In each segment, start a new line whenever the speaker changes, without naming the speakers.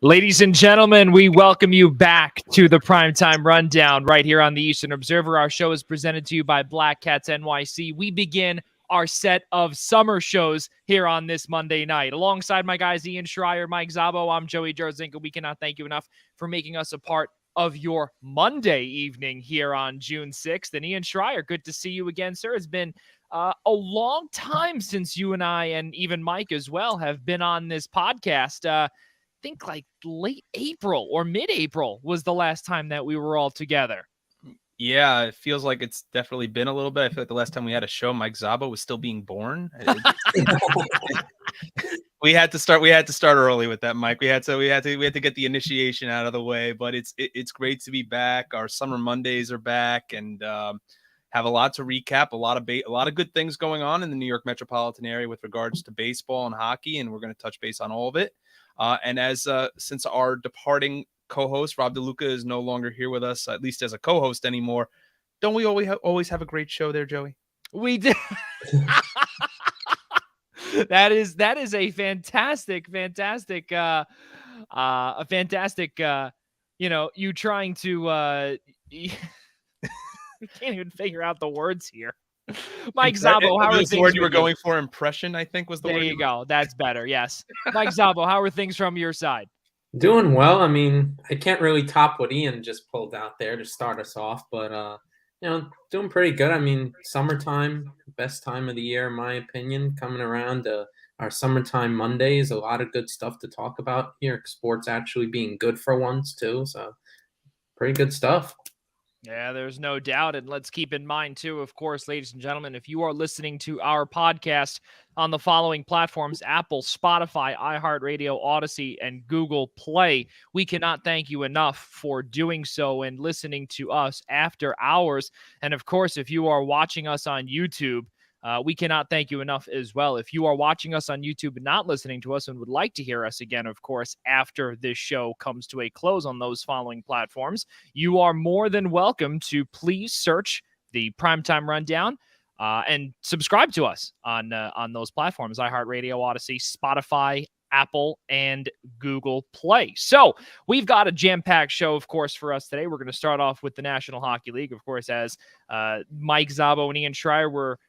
Ladies and gentlemen, we welcome you back to the Primetime Rundown right here on the Eastern Observer. Our show is presented to you by Black Cats NYC. We begin our set of summer shows here on this Monday night. Alongside my guys, Ian Schraier, Mike Szabo, I'm Joey Jarzynka. We cannot thank you enough for making us a part of your Monday evening here on June 6th. And Ian Schraier, good to see you again, sir. It's been a long time since you and I, and even Mike as well, have been on this podcast. Think like late April or mid-April was the last time that we were all together.
Yeah, it feels like it's definitely been a little bit. I feel like the last time we had a show, Mike Szabo was still being born. We had to start early with that, Mike. We had to get the initiation out of the way. But it's great to be back. Our summer Mondays are back, and have a lot to recap. A lot of good things going on in the New York metropolitan area with regards to baseball and hockey, and we're going to touch base on all of it. And since our departing co-host Rob DeLuca is no longer here with us, at least as a co-host anymore, don't we always have a great show there, Joey?
We did. That is a fantastic, you trying to you can't even figure out the words here. Mike Szabo, how are things?
The word you were going for, impression, I think was the word.
There you go. That's better. Yes. Mike Szabo, how are things from your side?
Doing well. I mean, I can't really top what Ian just pulled out there to start us off, but doing pretty good. I mean, summertime, best time of the year, in my opinion, coming around. Our summertime Mondays, a lot of good stuff to talk about here. Sports actually being good for once too, so pretty good stuff.
Yeah, there's no doubt. And let's keep in mind, too, of course, ladies and gentlemen, if you are listening to our podcast on the following platforms, Apple, Spotify, iHeartRadio, Odyssey, and Google Play, we cannot thank you enough for doing so and listening to us after hours. And, of course, if you are watching us on YouTube, we cannot thank you enough as well. If you are watching us on YouTube and not listening to us and would like to hear us again, of course, after this show comes to a close on those following platforms, you are more than welcome to please search the Primetime Rundown and subscribe to us on those platforms, iHeartRadio, Odyssey, Spotify, Apple, and Google Play. So we've got a jam-packed show, of course, for us today. We're going to start off with the National Hockey League, of course, as Mike Szabo and Ian Schraier were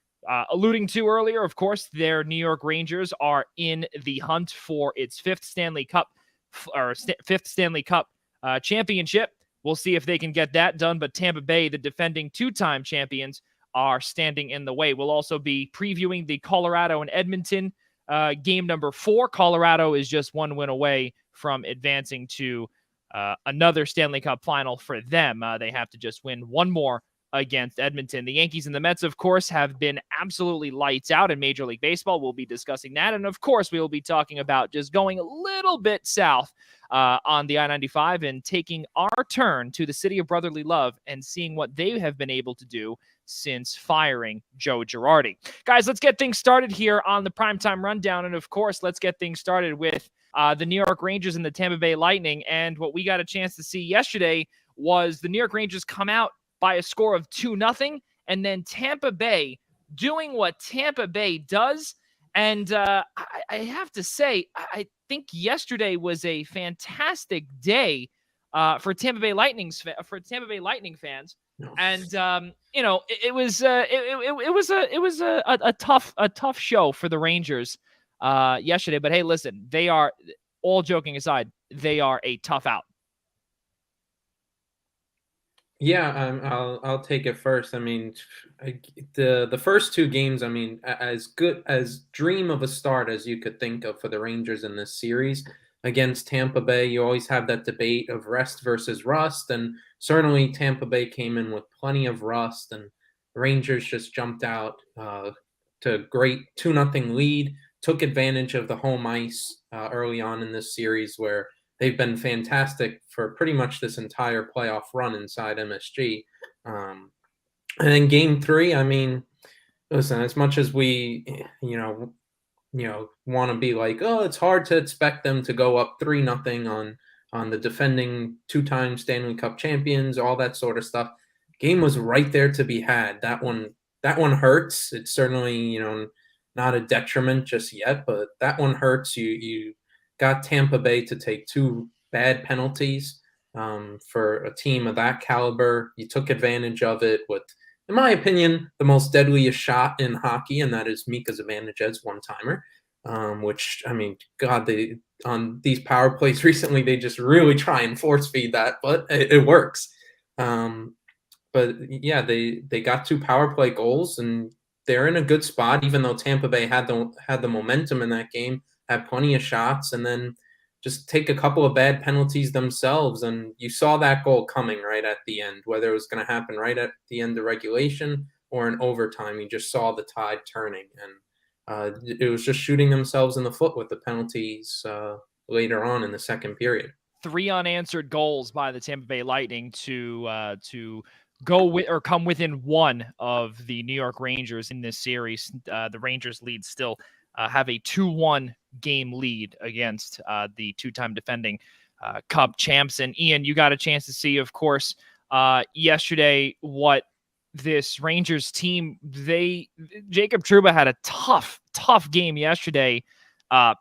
alluding to earlier. Of course, their New York Rangers are in the hunt for its fifth Stanley Cup championship. We'll see if they can get that done, but Tampa Bay, the defending two-time champions, are standing in the way. We'll also be previewing the Colorado and Edmonton game number 4. Colorado is just one win away from advancing to another Stanley Cup final for them. They have to just win one more against Edmonton. The Yankees and the Mets, of course, have been absolutely lights out in Major League Baseball. We'll be discussing that. And, of course, we will be talking about just going a little bit south on the I-95 and taking our turn to the city of brotherly love and seeing what they have been able to do since firing Joe Girardi. Guys, let's get things started here on the Primetime Rundown. And, of course, let's get things started with the New York Rangers and the Tampa Bay Lightning. And what we got a chance to see yesterday was the New York Rangers come out by a score of 2-0, and then Tampa Bay doing what Tampa Bay does. And I have to say, I think yesterday was a fantastic day for Tampa Bay Lightning fans. And it was a tough show for the Rangers yesterday. But hey, listen, they are, all joking aside, they are a tough out.
Yeah, I'll take it first. I mean, the first two games, I mean, as good as dream of a start as you could think of for the Rangers in this series against Tampa Bay. You always have that debate of rest versus rust, and certainly Tampa Bay came in with plenty of rust, and the Rangers just jumped out to a great 2-0 lead, took advantage of the home ice early on in this series where they've been fantastic for pretty much this entire playoff run inside MSG. And then game 3, I mean, listen, as much as we, want to be like, oh, it's hard to expect them to go up 3-0 on the defending 2-time Stanley Cup champions, all that sort of stuff. Game was right there to be had. That one hurts. It's certainly, not a detriment just yet, but that one hurts. You got Tampa Bay to take 2 bad penalties for a team of that caliber. You took advantage of it with, in my opinion, the most deadliest shot in hockey, and that is Mika Zibanejad's one-timer, which, I mean, God, on these power plays recently, they just really try and force feed that, but it works. But yeah, they got 2 power play goals, and they're in a good spot, even though Tampa Bay had the momentum in that game, had plenty of shots, and then just take a couple of bad penalties themselves. And you saw that goal coming right at the end, whether it was going to happen right at the end of regulation or in overtime. You just saw the tide turning, and it was just shooting themselves in the foot with the penalties later on in the second period.
3 unanswered goals by the Tampa Bay Lightning to go with or come within 1 of the New York Rangers in this series. The Rangers lead still have a 2-1 game lead against the 2-time defending Cup champs. And Ian, you got a chance to see, of course, yesterday what this Rangers team, Jacob Trouba had a tough game yesterday,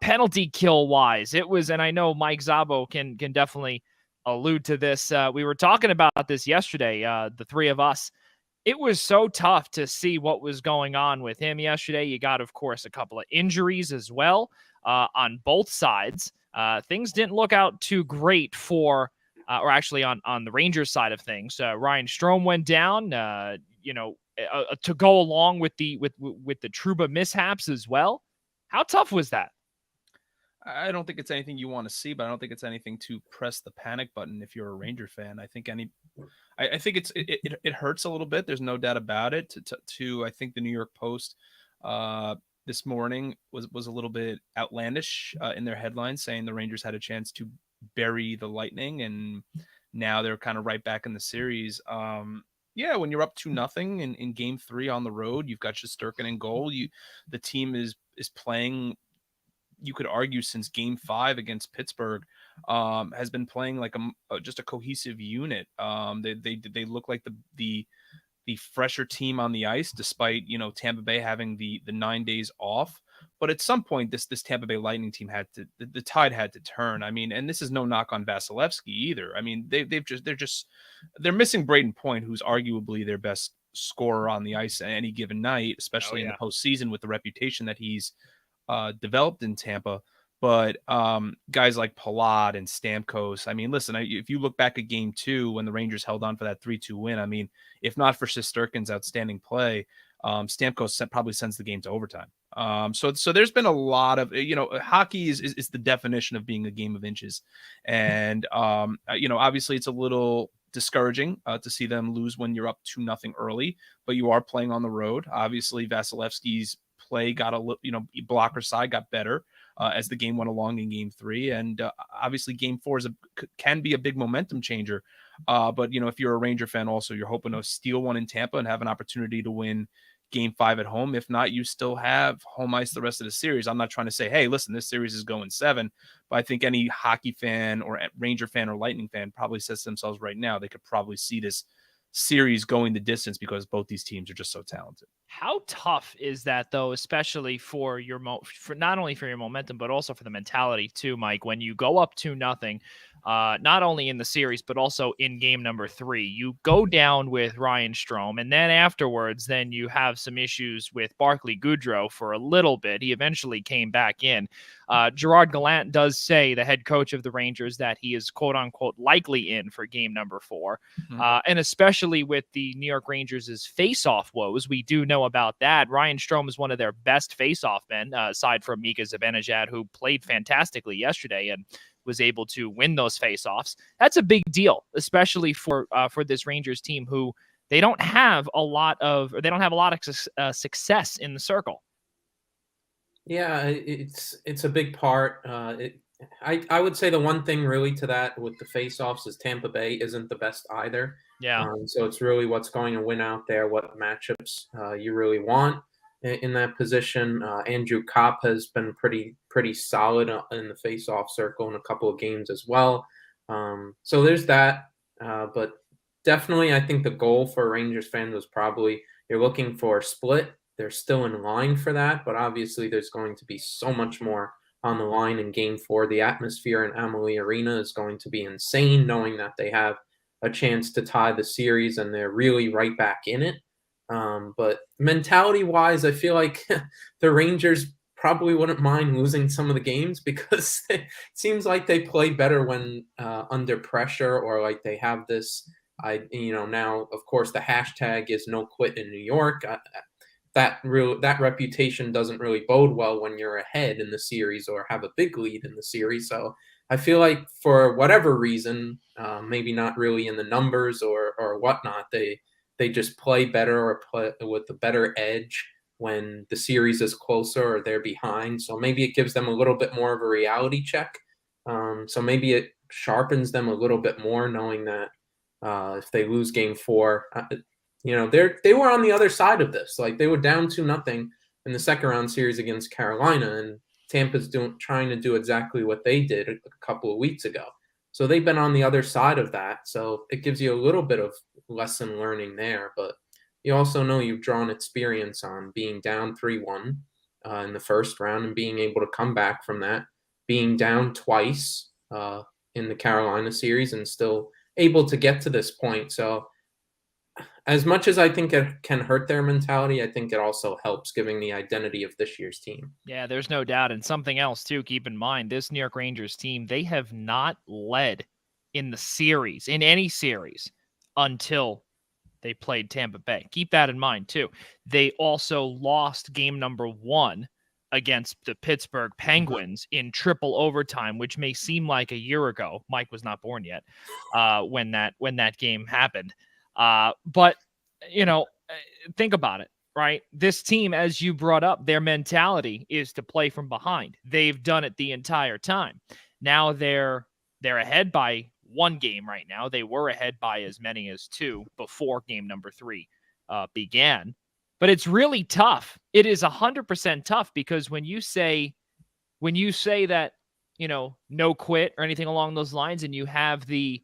penalty kill wise. It was, and I know Mike Szabo can definitely allude to this. We were talking about this yesterday, the 3 of us. It was so tough to see what was going on with him yesterday. You got, of course, a couple of injuries as well on both sides. Things didn't look out too great for, or actually on the Rangers side of things. Ryan Strome went down, to go along with the Trouba mishaps as well. How tough was that?
I don't think it's anything you want to see, but I don't think it's anything to press the panic button if you're a Ranger fan. I think it hurts a little bit. There's no doubt about it. I think the New York Post this morning was a little bit outlandish in their headline, saying the Rangers had a chance to bury the Lightning, and now they're kind of right back in the series. Yeah, when you're up 2-0 in Game 3 on the road, you've got Shesterkin in goal. The team is playing, you could argue, since Game 5 against Pittsburgh, has been playing like just a cohesive unit. They look like the fresher team on the ice, despite Tampa Bay having the 9 days off. But at some point, this Tampa Bay Lightning team the tide had to turn. I mean, and this is no knock on Vasilevsky either. I mean, they're missing Braden Point, who's arguably their best scorer on the ice at any given night, especially in the postseason with the reputation that he's developed in Tampa. But guys like Palat and Stamkos, I mean, listen, if you look back at Game 2 when the Rangers held on for that 3-2 win, I mean, if not for Shesterkin's outstanding play, Stamkos probably sends the game to overtime. So there's been a lot of, hockey is the definition of being a game of inches. And, obviously it's a little discouraging to see them lose when you're up 2-0 early, but you are playing on the road. Obviously Vasilevsky's play got a little, blocker side got better as the game went along in Game 3. And obviously Game 4 can be a big momentum changer. But, if you're a Ranger fan, also, you're hoping to steal one in Tampa and have an opportunity to win Game 5 at home. If not, you still have home ice the rest of the series. I'm not trying to say, hey, listen, this series is going 7, but I think any hockey fan or Ranger fan or Lightning fan probably says to themselves right now, they could probably see this series going the distance because both these teams are just so talented.
How tough is that, though, especially for for not only for your momentum, but also for the mentality too, Mike, when you go up 2-0, not only in the series, but also in game number 3, you go down with Ryan Strome, and then afterwards, then you have some issues with Barclay Goodrow for a little bit. He eventually came back in. Gerard Gallant does say, the head coach of the Rangers, that he is quote unquote likely in for game number 4. And especially with the New York Rangers' face-off woes, we do know about that. Ryan Strome is one of their best face-off men, aside from Mika Zibanejad, who played fantastically yesterday and was able to win those face-offs. That's a big deal, especially for this Rangers team, who they don't have a lot of success in the circle.
Yeah, it's a big part. I would say the one thing really to that with the face-offs is Tampa Bay isn't the best either.
Yeah.
So it's really what's going to win out there, what matchups you really want in that position. Andrew Kopp has been pretty solid in the face-off circle in a couple of games as well. So there's that. But definitely, I think the goal for Rangers fans was probably, you're looking for a split. They're still in line for that, but obviously there's going to be so much more on the line in Game 4. The atmosphere in Amalie Arena is going to be insane, knowing that they have a chance to tie the series and they're really right back in it. But mentality-wise, I feel like the Rangers probably wouldn't mind losing some of the games because it seems like they play better when under pressure, or like they have this. Now of course the hashtag is no quit in New York. That reputation doesn't really bode well when you're ahead in the series or have a big lead in the series. So I feel like for whatever reason, maybe not really in the numbers or whatnot, they just play better or play with a better edge when the series is closer or they're behind. So maybe it gives them a little bit more of a reality check. So maybe it sharpens them a little bit more, knowing that if they lose Game 4, they were on the other side of this. Like they were down 2-0 in the second round series against Carolina, and Tampa's trying to do exactly what they did a couple of weeks ago. So they've been on the other side of that. So it gives you a little bit of lesson learning there, but you also know you've drawn experience on being down 3-1 in the first round and being able to come back from that, being down twice in the Carolina series and still able to get to this point. So as much as I think it can hurt their mentality, I think it also helps giving the identity of this year's team.
Yeah, there's no doubt. And something else, too, keep in mind, this New York Rangers team, they have not led in the series, in any series, until they played Tampa Bay. Keep that in mind, too. They also lost game number 1 against the Pittsburgh Penguins in triple overtime, which may seem like a year ago. Mike was not born yet when that game happened. But, think about it, right? This team, as you brought up, their mentality is to play from behind. They've done it the entire time. Now they're ahead by 1 game right now. They were ahead by as many as 2 before game number 3 began. But it's really tough. It is 100% tough because when you say that, no quit or anything along those lines, and you have the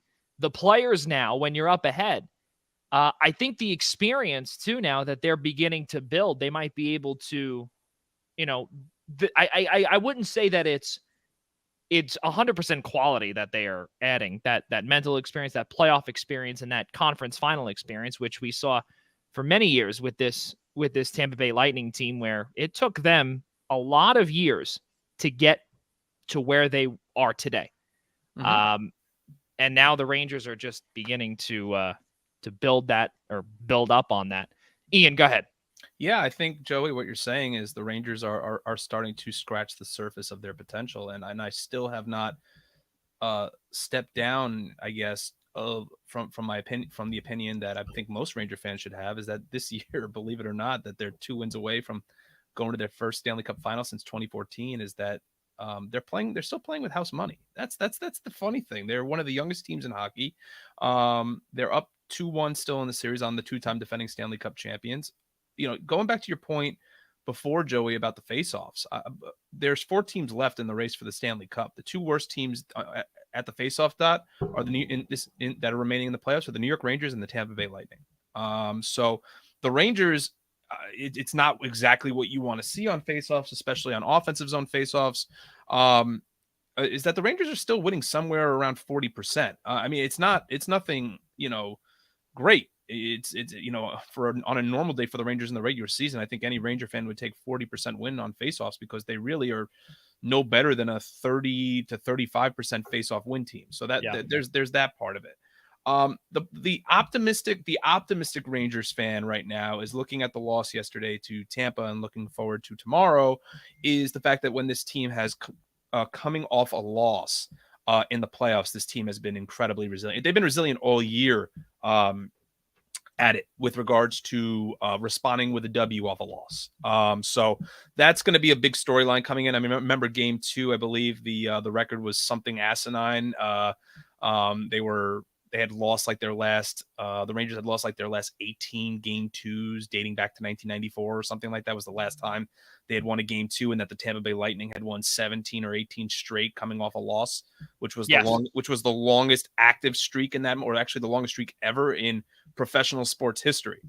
players now when you're up ahead, I think the experience too, now that they're beginning to build, they might be able to, I wouldn't say that it's 100% quality that they are adding, that mental experience, that playoff experience, and that conference final experience, which we saw for many years with this Tampa Bay Lightning team, where it took them a lot of years to get to where they are today. Mm-hmm. And now the Rangers are just beginning to build that or build up on that. Ian, go ahead.
Yeah, I think, Joey, what you're saying is the Rangers are starting to scratch the surface of their potential, and I still have not stepped down, I guess, from my opinion, from the opinion that I think most Ranger fans should have, is that this year, believe it or not, that they're 2 wins away from going to their first Stanley Cup final since 2014. Is that they're still playing with house money. That's the funny thing. They're one of the youngest teams in hockey. They're up 2-1 still in the series on the 2-time defending Stanley Cup champions. Going back to your point before, Joey, about the faceoffs, there's 4 teams left in the race for the Stanley Cup. The 2 worst teams at the faceoff dot are that are remaining in the playoffs are the New York Rangers and the Tampa Bay Lightning. So the Rangers, it's not exactly what you want to see on faceoffs, especially on offensive zone faceoffs. Is that the Rangers are still winning somewhere around 40%. I mean, it's nothing, great. It's on a normal day for the Rangers in the regular season, I think any Ranger fan would take 40% win on faceoffs because they really are no better than a 30 to 35% faceoff win team. So there's that part of it. The optimistic Rangers fan right now is looking at the loss yesterday to Tampa and looking forward to tomorrow is the fact that when this team has coming off a loss in the playoffs, this team has been incredibly resilient. They've been resilient all year at it with regards to responding with a W off a loss. So that's going to be a big storyline coming in. I mean, remember game 2, I believe the record was something asinine. They had lost like their last, the Rangers had lost like their last 18 game 2s dating back to 1994 or something like that was the last time they had won a game 2, and that the Tampa Bay Lightning had won 17 or 18 straight coming off a loss, which was the longest active streak in that, or actually the longest streak ever in professional sports history.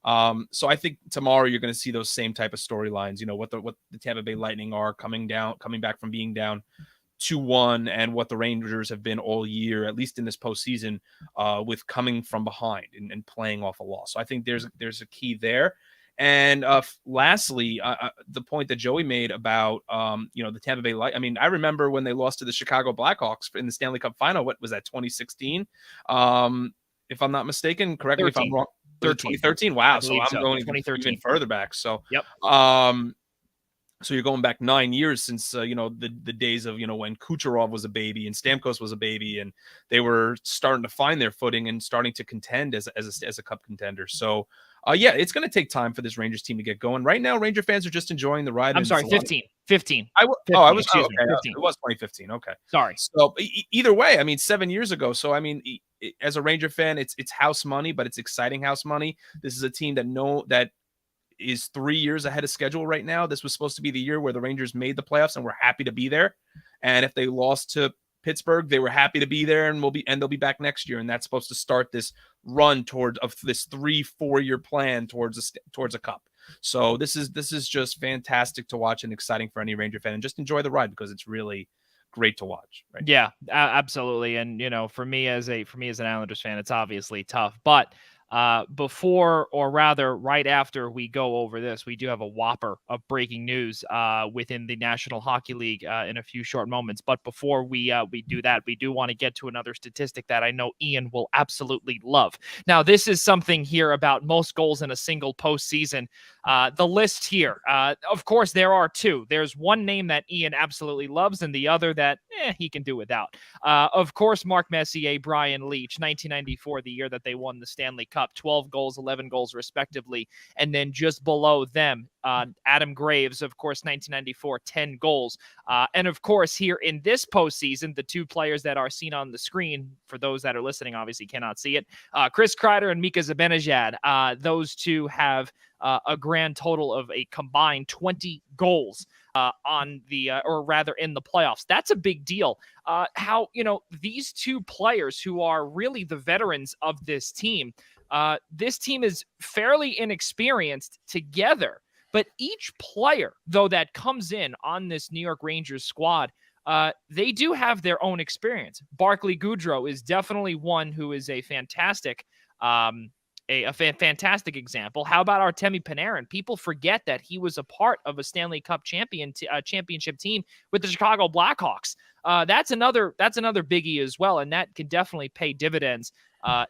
So I think tomorrow you're going to see those same type of storylines. You know what the Tampa Bay Lightning are coming back from being down 2-1, and what the Rangers have been all year, at least in this postseason, with coming from behind and playing off a loss. So I think there's a key there. And lastly, the point that Joey made about the Tampa Bay Light. I mean, I remember when they lost to the Chicago Blackhawks in the Stanley Cup Final. What was that? 2016. If I'm not mistaken, correct me if I'm wrong. 2013. Wow. So I'm going even further back. So,
yep.
So you're going back 9 years since, the days of, when Kucherov was a baby and Stamkos was a baby, and they were starting to find their footing and starting to contend as a cup contender. So, it's going to take time for this Rangers team to get going. Right now, Ranger fans are just enjoying the ride.
I'm sorry, 15. 15.
I was 15.
It
was 2015. Okay.
Sorry.
So either way, I mean, 7 years ago. So, I mean, as a Ranger fan, it's house money, but it's exciting house money. This is a team that is 3 years ahead of schedule right now. This was supposed to be the year where the Rangers made the playoffs, and we're happy to be there. And if they lost to Pittsburgh, they were happy to be there, and they'll be back next year. And that's supposed to start this run of this 3-4 year plan towards a cup. So this is just fantastic to watch and exciting for any Ranger fan, and just enjoy the ride because it's really great to watch. Right?
Yeah, absolutely. And for me as an Islanders fan, it's obviously tough, but before, or rather right after we go over this, we do have a whopper of breaking news within the National Hockey League in a few short moments. But before we do that, we do want to get to another statistic that I know Ian will absolutely love. Now, this is something here about most goals in a single postseason. The list here, of course, there are two. There's one name that Ian absolutely loves, and the other that he can do without. Of course, Mark Messier, Brian Leetch, 1994, the year that they won the Stanley Cup, 12 goals, 11 goals respectively. And then just below them, Adam Graves, of course, 1994, 10 goals. And of course, here in this postseason, the two players that are seen on the screen, for those that are listening, obviously cannot see it, Chris Kreider and Mika Zibanejad, those two have a grand total of a combined 20 goals in the playoffs. That's a big deal. How, these two players who are really the veterans of this team is fairly inexperienced together, but each player, though, that comes in on this New York Rangers squad, they do have their own experience. Barclay Goodrow is definitely one who is a fantastic fantastic example. How about Artemi Panarin? People forget that he was a part of a Stanley Cup championship team with the Chicago Blackhawks. That's another biggie as well, and that can definitely pay dividends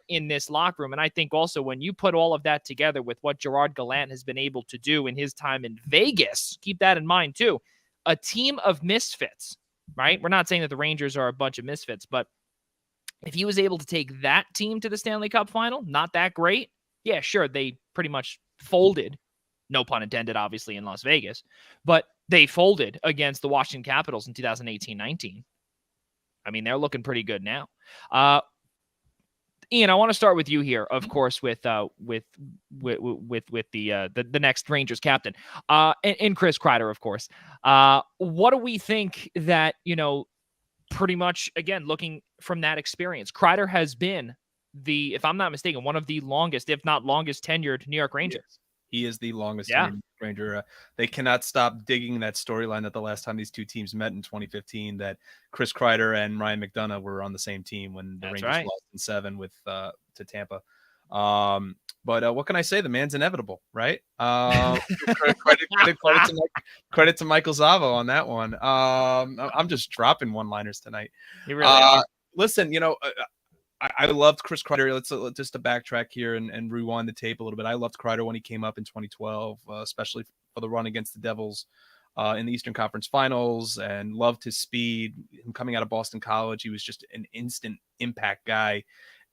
in this locker room. And I think also when you put all of that together with what Gerard Gallant has been able to do in his time in Vegas, keep that in mind too. A team of misfits, right? We're not saying that the Rangers are a bunch of misfits, but if he was able to take that team to the Stanley Cup final, not that great. Yeah, sure, they pretty much folded, no pun intended, obviously, in Las Vegas, but they folded against the Washington Capitals in 2018-19. I mean, they're looking pretty good now. Ian, I want to start with you here, of course, with the next Rangers captain, and Chris Kreider, of course. What do we think that, pretty much, again, looking from that experience, Kreider has been if I'm not mistaken, one of the longest, if not longest, tenured New York Rangers.
He is the longest tenured Ranger. They cannot stop digging that storyline that the last time these two teams met in 2015, that Chris Kreider and Ryan McDonough were on the same team when the Rangers lost in 7 to Tampa. But what can I say? The man's inevitable, right? Credit to Michael Szabo on that one. I'm just dropping one-liners tonight.
You really are.
Listen, I loved Chris Kreider. Let's just to backtrack here and rewind the tape a little bit. I loved Kreider when he came up in 2012, especially for the run against the Devils in the Eastern Conference Finals, and loved his speed. Him coming out of Boston College, he was just an instant impact guy.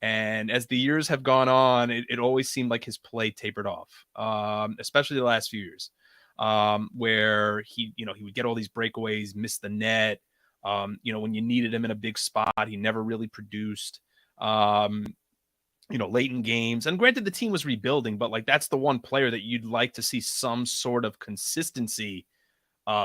And as the years have gone on, it always seemed like his play tapered off, especially the last few years, where he would get all these breakaways, miss the net. When you needed him in a big spot, he never really produced. Late in games. And granted, the team was rebuilding, but that's the one player that you'd like to see some sort of consistency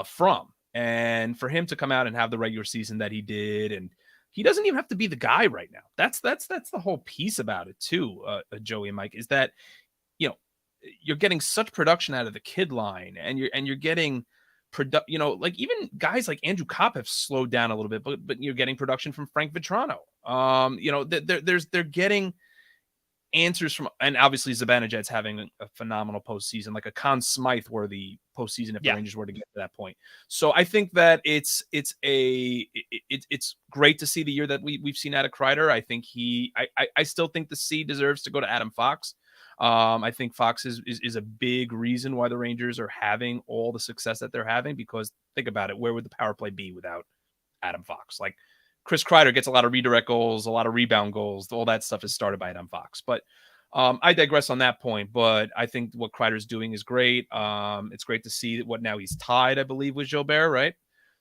from. And for him to come out and have the regular season that he did, and he doesn't even have to be the guy right now. That's the whole piece about it too, Joey and Mike, is that you're getting such production out of the kid line, and you're getting like even guys like Andrew Kopp have slowed down a little bit, but you're getting production from Frank Vetrano. They're getting answers from, and obviously Zibanejad's having a phenomenal postseason, like a Conn Smythe worthy postseason if the Rangers were to get to that point. So I think that it's great to see the year that we've seen out of Kreider. I think I still think the C deserves to go to Adam Fox. I think Fox is a big reason why the Rangers are having all the success that they're having, because think about it, where would the power play be without Adam Fox? Like, Chris Kreider gets a lot of redirect goals, a lot of rebound goals. All that stuff is started by Adam Fox. But I digress on that point. But I think what Kreider's doing is great. It's great to see what now he's tied, I believe, with Gilbert, right?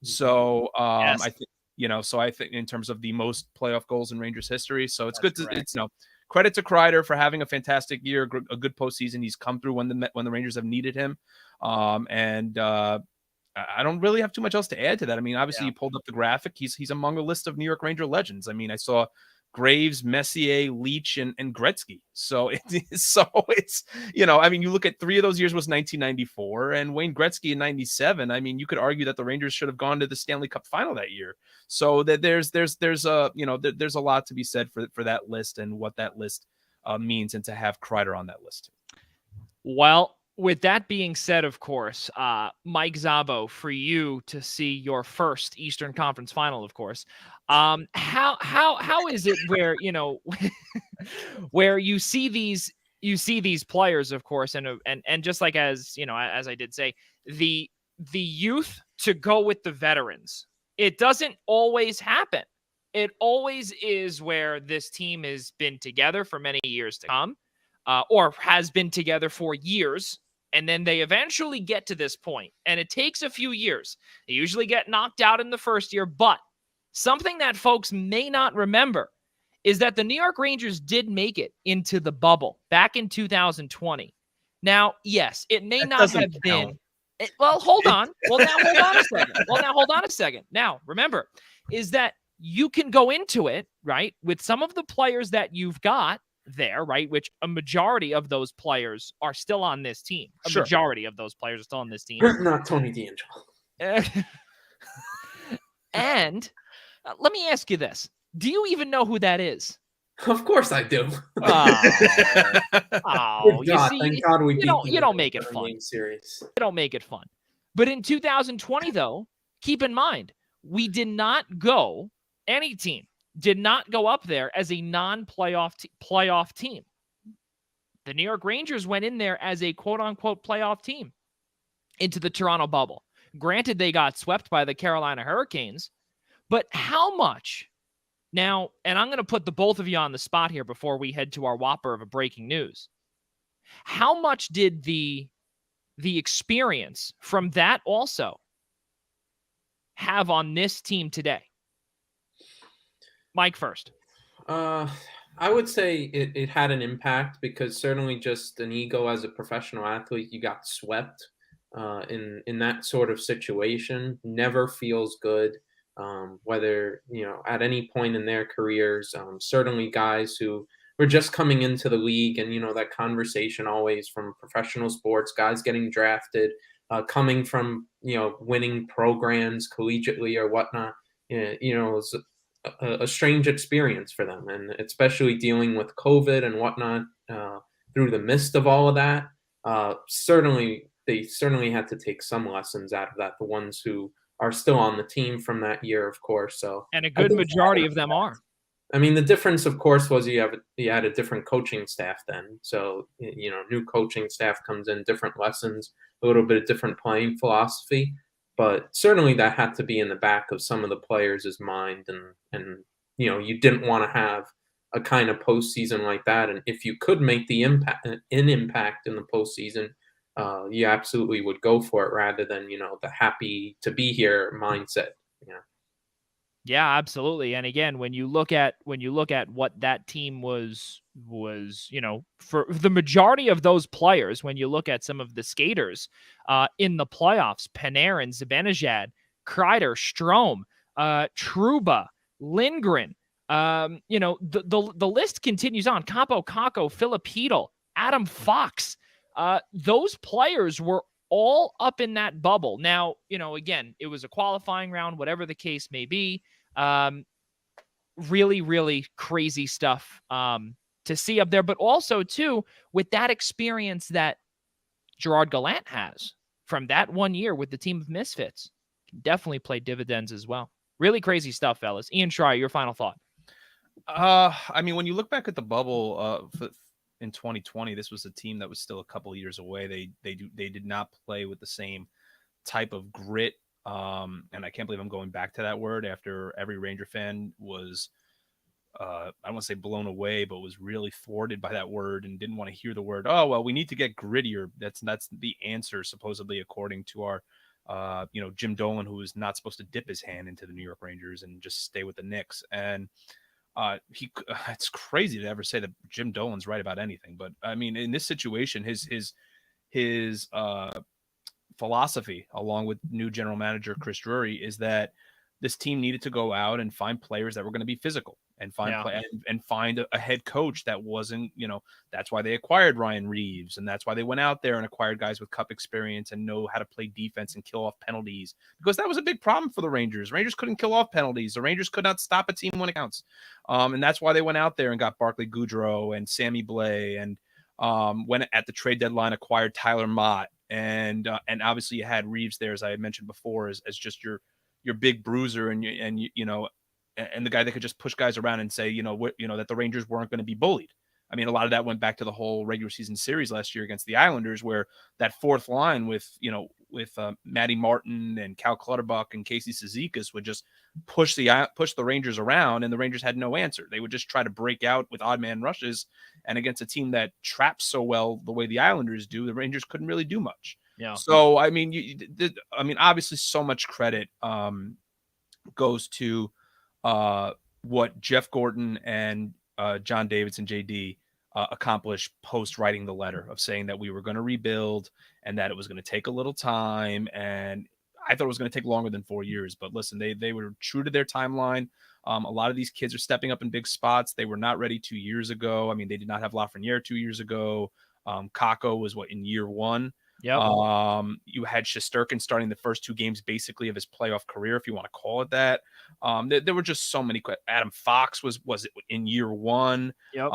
So
Yes.
I think, so I think in terms of the most playoff goals in Rangers history. So it's credit to Kreider for having a fantastic year, a good postseason. He's come through when the Rangers have needed him. I don't really have too much else to add to that. I mean, obviously you pulled up the graphic. He's among a list of New York Ranger legends. I mean, I saw Graves, Messier, Leach, and Gretzky. So it's I mean, you look at 3 of those years was 1994 and Wayne Gretzky in 97. I mean, you could argue that the Rangers should have gone to the Stanley Cup final that year. So that there's a lot to be said for that list and what that list means, and to have Kreider on that list.
Well, with that being said, of course, Mike Szabo, for you to see your first Eastern Conference final, of course, how is it where, where you see these players, of course, and just like as I did say, the youth to go with the veterans, it doesn't always happen. It always is where this team has been together for many years to come, or has been together for years. And then they eventually get to this point, and it takes a few years. They usually get knocked out in the first year, but something that folks may not remember is that the New York Rangers did make it into the bubble back in 2020. Now, yes, it may not have been. Well, hold on. Well, now hold on a second. Now, remember, is that you can go into it, right, with some of the players that you've got there, right, which a majority of those players are still on this team. Majority of those players are still on this team.
Not Tony DeAngelo.
And let me ask you this. Do you even know who that is?
Of course I do.
Thank God we beat you don't make it fun.
Series.
You don't make it fun. But in 2020, though, keep in mind, we did not go, any team did not go up there as a non-playoff playoff team. The New York Rangers went in there as a quote-unquote playoff team into the Toronto bubble. Granted, they got swept by the Carolina Hurricanes, but how much? Now, and I'm going to put the both of you on the spot here before we head to our whopper of a breaking news. How much did the experience from that also have on this team today? Mike first.
I would say it had an impact, because certainly just an ego as a professional athlete, you got swept in that sort of situation. Never feels good, whether, at any point in their careers. Certainly guys who were just coming into the league, and, that conversation always from professional sports, guys getting drafted, coming from, winning programs collegiately or whatnot, it's a strange experience for them, and especially dealing with COVID and whatnot through the midst of all of that. They certainly had to take some lessons out of that. The ones who are still on the team from that year, of course. So,
and a good majority of them are.
I mean, the difference, of course, was you had a different coaching staff then. So, new coaching staff comes in, different lessons, a little bit of different playing philosophy. But certainly that had to be in the back of some of the players' mind, and you didn't want to have a kind of postseason like that. And if you could make the impact in the postseason, you absolutely would go for it, rather than the happy to be here mindset.
Yeah, absolutely. And again, when you look at what that team was, for the majority of those players, when you look at some of the skaters in the playoffs, Panarin, Zibanejad, Kreider, Strome, Trouba, Lindgren, the list continues on. Capo Caco, Filipino, Adam Fox, those players were all up in that bubble. Now, again, it was a qualifying round, whatever the case may be. Really, really crazy stuff to see up there. But also, too, with that experience that Gerard Gallant has from that 1 year with the team of Misfits, can definitely play dividends as well. Really crazy stuff, fellas. Ian Schraier, your final thought.
I mean, when you look back at the bubble in 2020, this was a team that was still a couple of years away. They did not play with the same type of grit. And I can't believe I'm going back to that word after every Ranger fan was, I don't want to say blown away, but was really thwarted by that word and didn't want to hear the word. Oh, well, we need to get grittier. That's the answer, supposedly, according to our, Jim Dolan, who was not supposed to dip his hand into the New York Rangers and just stay with the Knicks. And it's crazy to ever say that Jim Dolan's right about anything. But I mean, in this situation, his philosophy, along with new general manager Chris Drury, is that this team needed to go out and find players that were going to be physical and find a head coach that wasn't, that's why they acquired Ryan Reeves. And that's why they went out there and acquired guys with cup experience and know how to play defense and kill off penalties, because that was a big problem for the Rangers. Rangers couldn't kill off penalties. The Rangers could not stop a team when it counts. And that's why they went out there and got Barclay Goodrow and Sammy Blais and when at the trade deadline acquired Tyler Mott. And obviously you had Reeves there, as I had mentioned before, as just your big bruiser and the guy that could just push guys around and say, that the Rangers weren't going to be bullied. I mean, a lot of that went back to the whole regular season series last year against the Islanders, where that fourth line with Matty Martin and Cal Clutterbuck and Casey Cizikas would just push the Rangers around, and the Rangers had no answer. They would just try to break out with odd man rushes, and against a team that traps so well the way the Islanders do, the Rangers couldn't really do much.
Yeah.
So I mean, obviously, so much credit goes to what Jeff Gordon and John Davidson, JD, accomplished post writing the letter of saying that we were going to rebuild and that it was going to take a little time. And I thought it was going to take longer than 4 years, but listen, they were true to their timeline. A lot of these kids are stepping up in big spots. They were not ready 2 years ago. I mean, they did not have Lafreniere 2 years ago. Kako was in year one.
Yep.
You had Shesterkin starting the first 2 games basically of his playoff career, if you want to call it that. There were just so many. Adam Fox was it in year one.
Yep.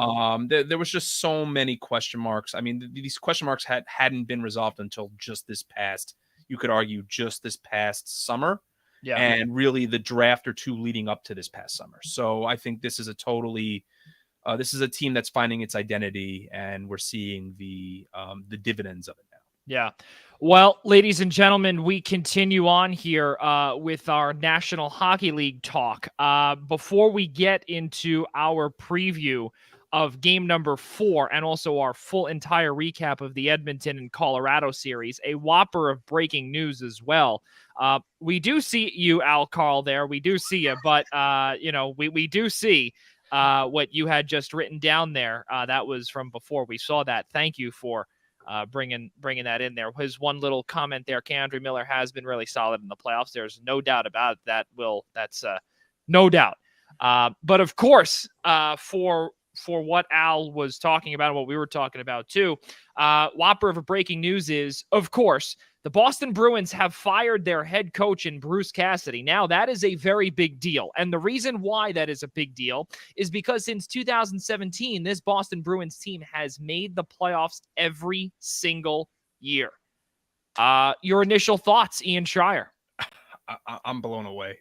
There was just so many question marks. I mean, these question marks hadn't been resolved until just this past, you could argue, just this past summer.
Yeah.
And really the draft or 2 leading up to this past summer. So I think this is this is a team that's finding its identity, and we're seeing the dividends of it now.
Yeah. Well, ladies and gentlemen, we continue on here with our National Hockey League talk. Before we get into our preview of game number 4 and also our full entire recap of the Edmonton and Colorado series, a whopper of breaking news as well. We do see you, Al Carl, there. We do see you, but, we do see what you had just written down there. That was from before we saw that. Thank you for bringing that in there. His one little comment there, K'Andre Miller has been really solid in the playoffs. There's no doubt about that. That's no doubt. But of course, for what Al was talking about, and what we were talking about too, whopper of a breaking news is, of course, the Boston Bruins have fired their head coach in Bruce Cassidy. Now, that is a very big deal. And the reason why that is a big deal is because since 2017, this Boston Bruins team has made the playoffs every single year. Your initial thoughts, Ian Schraier?
I'm blown away.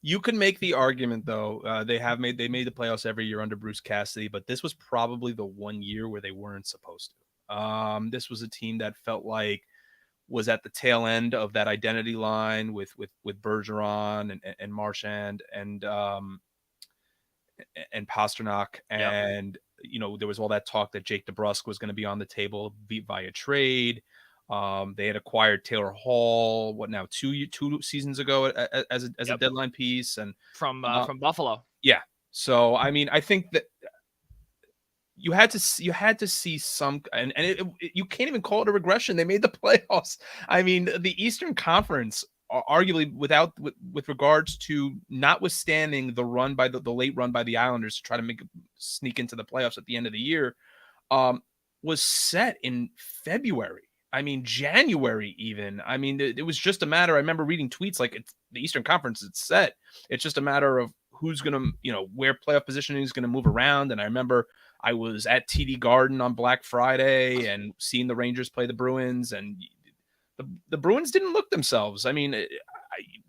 You can make the argument, though, they made the playoffs every year under Bruce Cassidy, but this was probably the 1 year where they weren't supposed to. This was a team that felt like was at the tail end of that identity line with Bergeron and Marchand and Pasternak. And, there was all that talk that Jake DeBrusk was going to be on the table via trade. They had acquired Taylor Hall, 2 seasons ago as a deadline piece, and
from Buffalo.
Yeah. So, I mean, I think that you had to see some, and you can't even call it a regression. They made the playoffs. I mean, the Eastern Conference, arguably with regards to notwithstanding the run by the late run by the Islanders to try to sneak into the playoffs at the end of the year, was set in February. I mean, January even. I mean, it was just a matter. I remember reading tweets like it's the Eastern Conference. It's set. It's just a matter of who's going to, where playoff positioning is going to move around. And I remember I was at TD Garden on Black Friday and seeing the Rangers play the Bruins, and the Bruins didn't look themselves. I mean,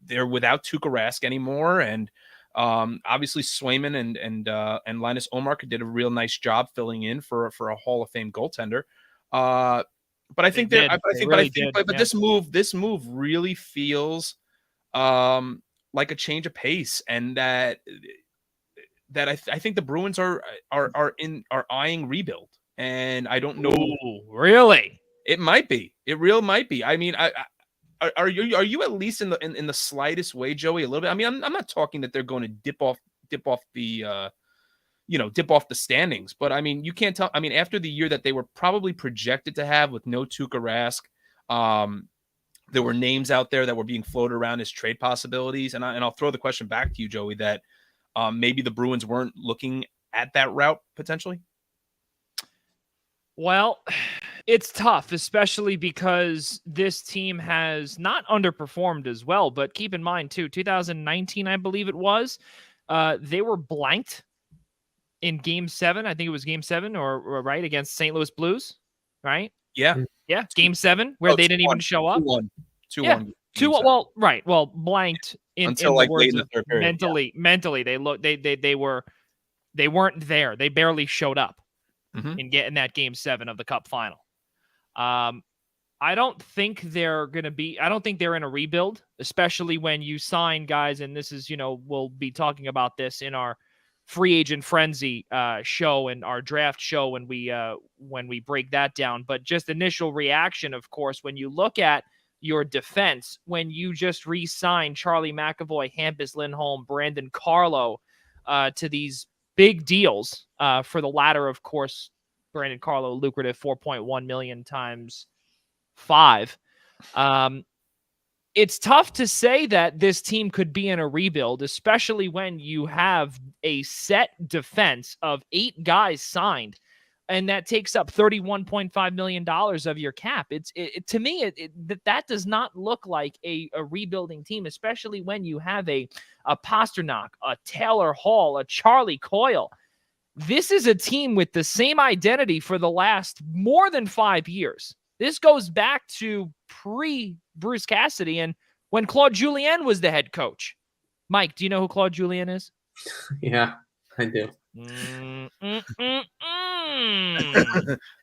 they're without Tuukka Rask anymore, and obviously Swayman and Linus Ullmark did a real nice job filling in for a Hall of Fame goaltender. But I think this move really feels like a change of pace, and that I think the Bruins are eyeing rebuild, and I don't know.
Ooh, really?
It might be. It real might be. I mean, are you at least in the slightest way, Joey, a little bit? I mean, I'm not talking that they're going to dip off the dip off the standings, but I mean, you can't tell. I mean, after the year that they were probably projected to have with no Tuukka Rask, there were names out there that were being floated around as trade possibilities, and I'll throw the question back to you, Joey, that maybe the Bruins weren't looking at that route potentially.
Well, it's tough, especially because this team has not underperformed as well. But keep in mind, too, 2019, I believe it was, they were blanked in Game 7. I think it was Game 7 or right against St. Louis Blues, right?
Yeah.
Yeah, Game 7 where they didn't even show up.
2-1.
2-1. Well, right. Well, blanked
until like late in the third period.
Mentally, they weren't there. They barely showed up. In getting that Game 7 of the Cup final. I don't think they're going to be, I don't think they're in a rebuild, especially when you sign guys. And this is, we'll be talking about this in our free agent frenzy show and our draft show when we break that down. But just initial reaction, of course, when you look at your defense, when you just re-sign Charlie McAvoy, Hampus Lindholm, Brandon Carlo to these big deals for the latter, of course, Brandon Carlo, lucrative $4.1 million times 5. It's tough to say that this team could be in a rebuild, especially when you have a set defense of 8 guys signed, and that takes up $31.5 million of your cap. To me, that does not look like a rebuilding team, especially when you have a Pasternak, a Taylor Hall, a Charlie Coyle. This is a team with the same identity for the last more than 5 years. This goes back to pre-Bruce Cassidy and when Claude Julien was the head coach. Mike, do you know who Claude Julien is?
Yeah, I do.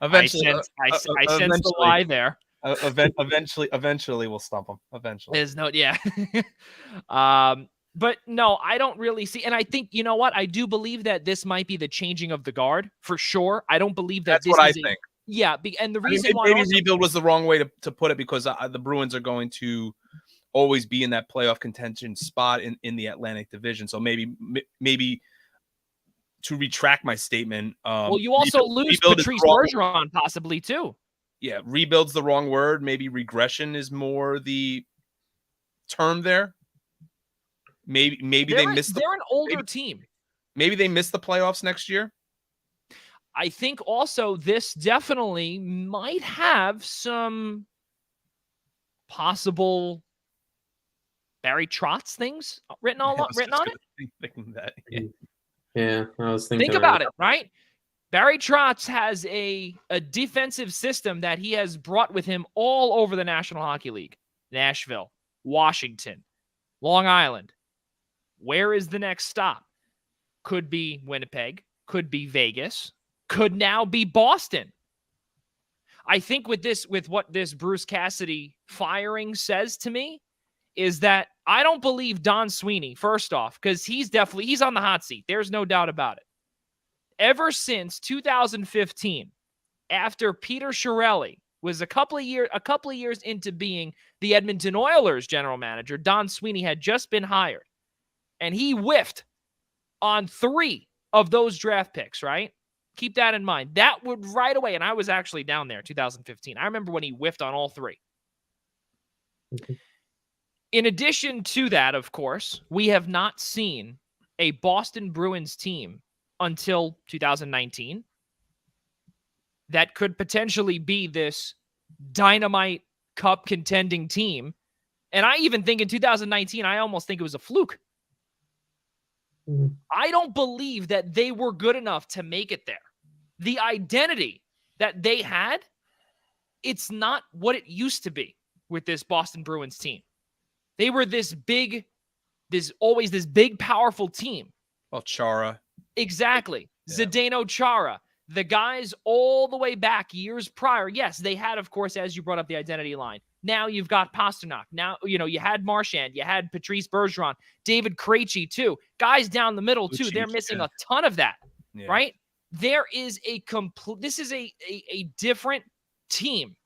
Eventually,
I sense the lie there.
Eventually, we'll stump him. Eventually,
there's no, yeah. But no, I don't really see. And I think, you know what? I do believe that this might be the changing of the guard for sure. I don't believe that.
That's what I think.
Yeah. And the reason why
maybe rebuild was the wrong way to put it, because the Bruins are going to always be in that playoff contention spot in the Atlantic Division. So maybe to retract my statement.
Well, you also lose Patrice Bergeron possibly too.
Yeah. Rebuild's the wrong word. Maybe regression is more the term there. Maybe they missed.
They're an older team.
Maybe they missed the playoffs next year.
I think also this definitely might have some possible Barry Trotz things written on it.
Thinking that.
Yeah, I was thinking.
Think about it, right? Barry Trotz has a defensive system that he has brought with him all over the National Hockey League. Nashville, Washington, Long Island. Where is the next stop? Could be Winnipeg, could be Vegas, could now be Boston. I think with what this Bruce Cassidy firing says to me is that I don't believe Don Sweeney, first off, because he's on the hot seat. There's no doubt about it. Ever since 2015, after Peter Chiarelli was a couple of years into being the Edmonton Oilers general manager, Don Sweeney had just been hired. And he whiffed on 3 of those draft picks, right? Keep that in mind. That would right away, and I was actually down there 2015. I remember when he whiffed on all 3. Okay. In addition to that, of course, we have not seen a Boston Bruins team until 2019. that could potentially be this dynamite cup contending team. And I even think in 2019, I almost think it was a fluke. I don't believe that they were good enough to make it there. The identity that they had, it's not what it used to be with this Boston Bruins team. They were this big, always this big, powerful team.
Well, Chara.
Exactly.
Yeah.
Zdeno Chara. The guys all the way back years prior. Yes, they had, of course, as you brought up, the identity line. Now you've got Pasternak. Now, you had Marchand. You had Patrice Bergeron. David Krejci, too. Guys down the middle, too. They're missing a ton of that, right? There is this is a different team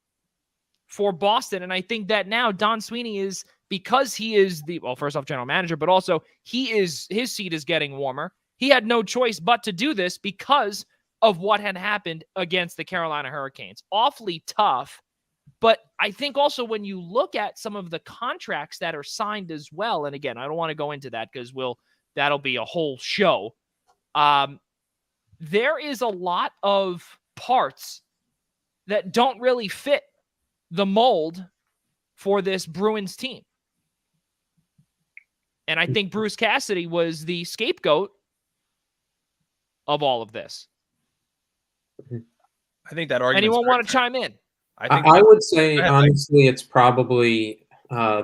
for Boston. And I think that now Don Sweeney is, because he is first off, general manager, but also his seat is getting warmer. He had no choice but to do this because of what had happened against the Carolina Hurricanes. Awfully tough. But I think also when you look at some of the contracts that are signed as well, and again, I don't want to go into that because that'll be a whole show. There is a lot of parts that don't really fit the mold for this Bruins team. And I think Bruce Cassidy was the scapegoat of all of this.
I think that argument.
Anyone want to chime in?
I would say, honestly, it's probably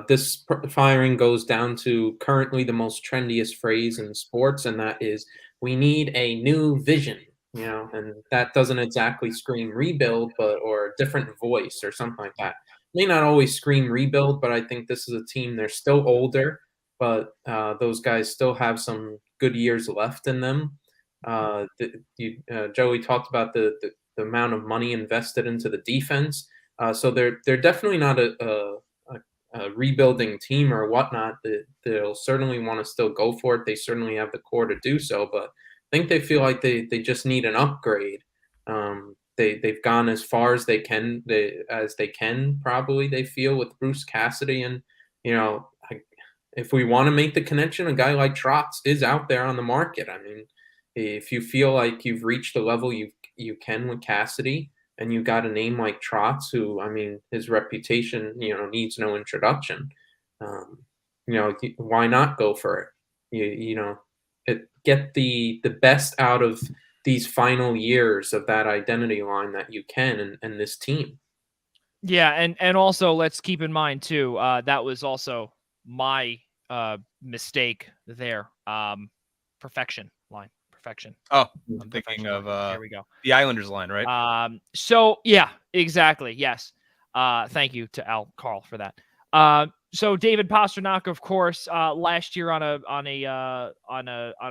this firing goes down to currently the most trendiest phrase in sports, and that is, we need a new vision, and that doesn't exactly scream rebuild, or a different voice or something like that. May not always scream rebuild, but I think this is a team, they're still older, but those guys still have some good years left in them. Joey talked about the amount of money invested into the defense. So they're definitely not a rebuilding team or whatnot. They'll certainly want to still go for it. They certainly have the core to do so, but I think they feel like they just need an upgrade. They've gone as far as they can, probably, they feel, with Bruce Cassidy. And, if we want to make the connection, a guy like Trotz is out there on the market. I mean, if you feel like you've reached the level you can with Cassidy, and you got a name like Trotz, who, I mean, his reputation, needs no introduction. Why not go for it? Get the best out of these final years of that identity line that you can, and this team.
Yeah, and also let's keep in mind too, that was also my mistake there. Perfection line. Perfection.
Oh, I'm thinking of
there we go.
The Islanders line, right?
So yeah, exactly. Yes. Thank you to Carl for that. So David Pasternak, of course, last year on a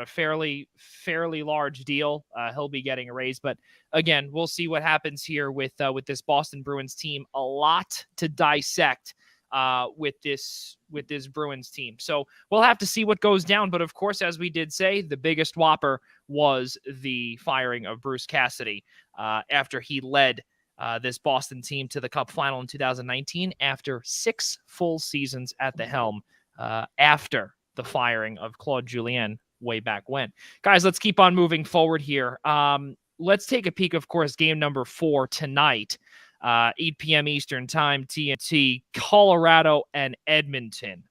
fairly large deal, he'll be getting a raise. But again, we'll see what happens here with this Boston Bruins team. A lot to dissect with this Bruins team. So we'll have to see what goes down. But of course, as we did say, the biggest whopper was the firing of Bruce Cassidy after he led this Boston team to the Cup final in 2019 after 6 full seasons at the helm after the firing of Claude Julien way back when. Guys, let's keep on moving forward here. Let's take a peek, of course, game number 4 tonight. 8 p.m. Eastern time, TNT, Colorado and Edmonton.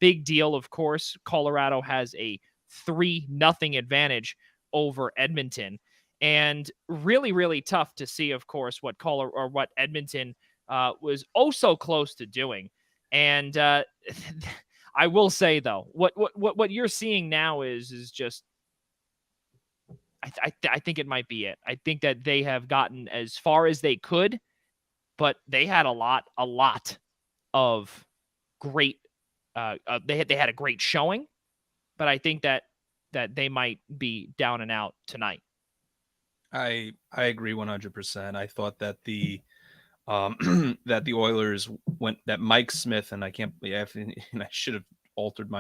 Big deal, of course. Colorado has a 3-0 advantage over Edmonton. And really, really tough to see, of course, what Edmonton was oh so close to doing. And I will say, though, what you're seeing now is just, I think it might be it. I think that they have gotten as far as they could, but they had a lot of great. They had a great showing, but I think that they might be down and out tonight.
I agree 100%. I thought that the that the Oilers that Mike Smith, and I should have altered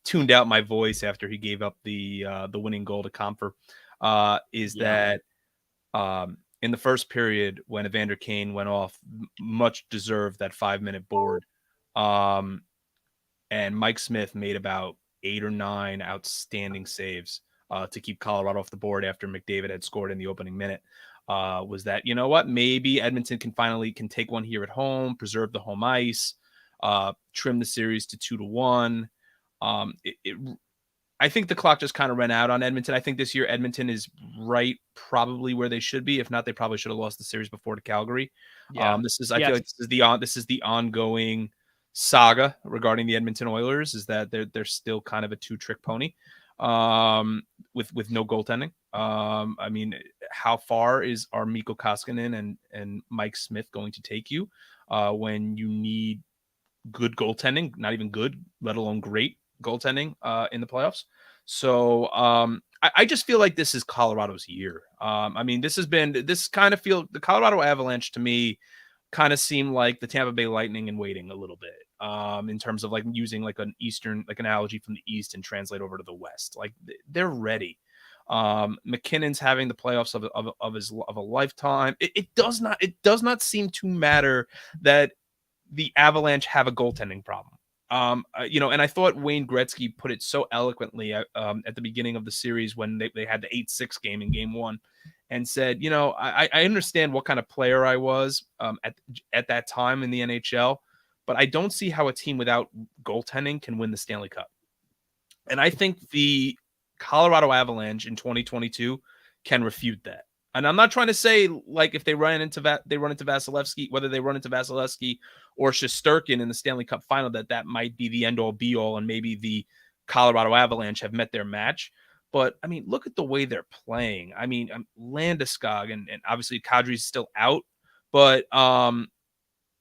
tuned out my voice after he gave up the winning goal to Comfer. That in the first period when Evander Kane went off, much deserved that 5-minute board, and Mike Smith made about 8 or 9 outstanding saves to keep Colorado off the board after McDavid had scored in the opening minute. was that, you know what, maybe Edmonton can take one here at home, preserve the home ice, trim the series to 2-1. I think the clock just kind of ran out on Edmonton. I think this year Edmonton is probably where they should be. If not, they probably should have lost the series before to Calgary.
Yeah.
I feel like this is the ongoing saga regarding the Edmonton Oilers, is that they're still kind of a two-trick pony with no goaltending. I mean, how far are Mikko Koskinen and Mike Smith going to take you when you need good goaltending, not even good, let alone great goaltending in the playoffs? So I just feel like this is Colorado's year. I mean, the Colorado Avalanche to me kind of seem like the Tampa Bay Lightning in waiting a little bit in terms of like using like an analogy from the East and translate over to the West. Like they're ready. McKinnon's having the playoffs of a lifetime. It does not seem to matter that the Avalanche have a goaltending problem. And I thought Wayne Gretzky put it so eloquently at the beginning of the series when they had the 8-6 game in game one, and said, I understand what kind of player I was at that time in the NHL, but I don't see how a team without goaltending can win the Stanley Cup. And I think the Colorado Avalanche in 2022 can refute that. And I'm not trying to say like if they run into Vasilevsky, whether they run into Vasilevsky or Shesterkin in the Stanley Cup final, that might be the end all be all, and maybe the Colorado Avalanche have met their match. But I mean, look at the way they're playing. I mean, Landeskog and obviously Kadri's still out, but McKinnon,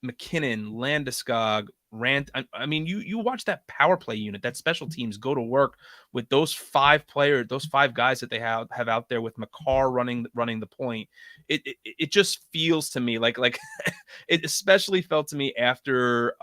Landeskog, Rant. I mean, you watch that power play unit, that special teams go to work with those five guys that they have out there, with McCarr running the point. It just feels to me like it especially felt to me after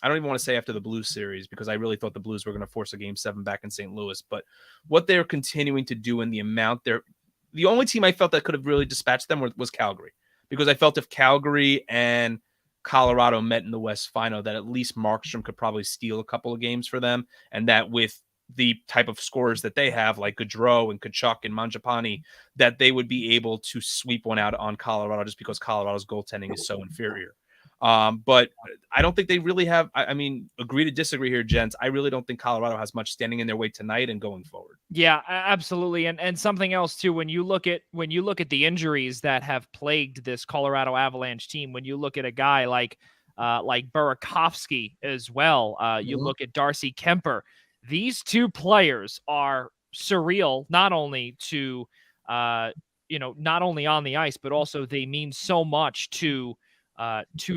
I don't even want to say after the Blues series, because I really thought the Blues were going to force a game 7 back in St. Louis. But what they're continuing to do and the amount the only team I felt that could have really dispatched them was Calgary, because I felt if Calgary and Colorado met in the West final, that at least Markstrom could probably steal a couple of games for them, and that with the type of scorers that they have, like Gaudreau and Kachuk and Mangiapane, that they would be able to sweep one out on Colorado, just because Colorado's goaltending is so inferior. But I don't think they really have. I mean, agree to disagree here, gents. I really don't think Colorado has much standing in their way tonight and going forward.
Yeah, absolutely. And something else too, when you look at the injuries that have plagued this Colorado Avalanche team, when you look at a guy like Burakovsky as well, you look at Darcy Kemper. These two players are surreal, not only to not only on the ice, but also they mean so much to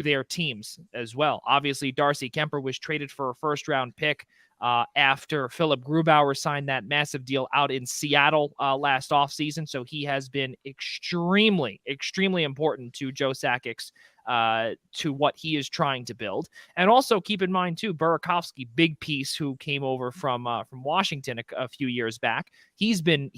their teams as well. Obviously, Darcy Kemper was traded for a first-round pick after Philip Grubauer signed that massive deal out in Seattle last offseason. So he has been extremely, extremely important to Joe Sakic's to what he is trying to build. And also keep in mind too, Burakovsky, big piece, who came over from Washington a few years back. He's been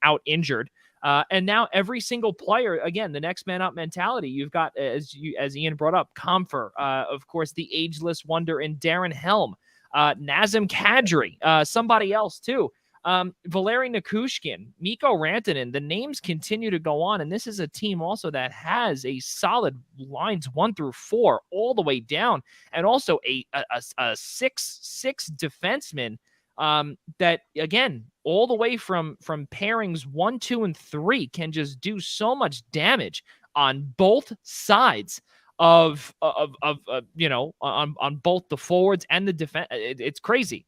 out injured. And now every single player, again, the next man up mentality. You've got, as Ian brought up, Comfer, of course, the ageless wonder in Darren Helm, Nazem Kadri, somebody else too, Valeri Nichushkin, Mikko Rantanen. The names continue to go on, and this is a team also that has a solid lines 1 through 4 all the way down, and also a 6 defenseman. That again, all the way from pairings 1, 2, and 3 can just do so much damage on both sides of on both the forwards and the defense. It's crazy.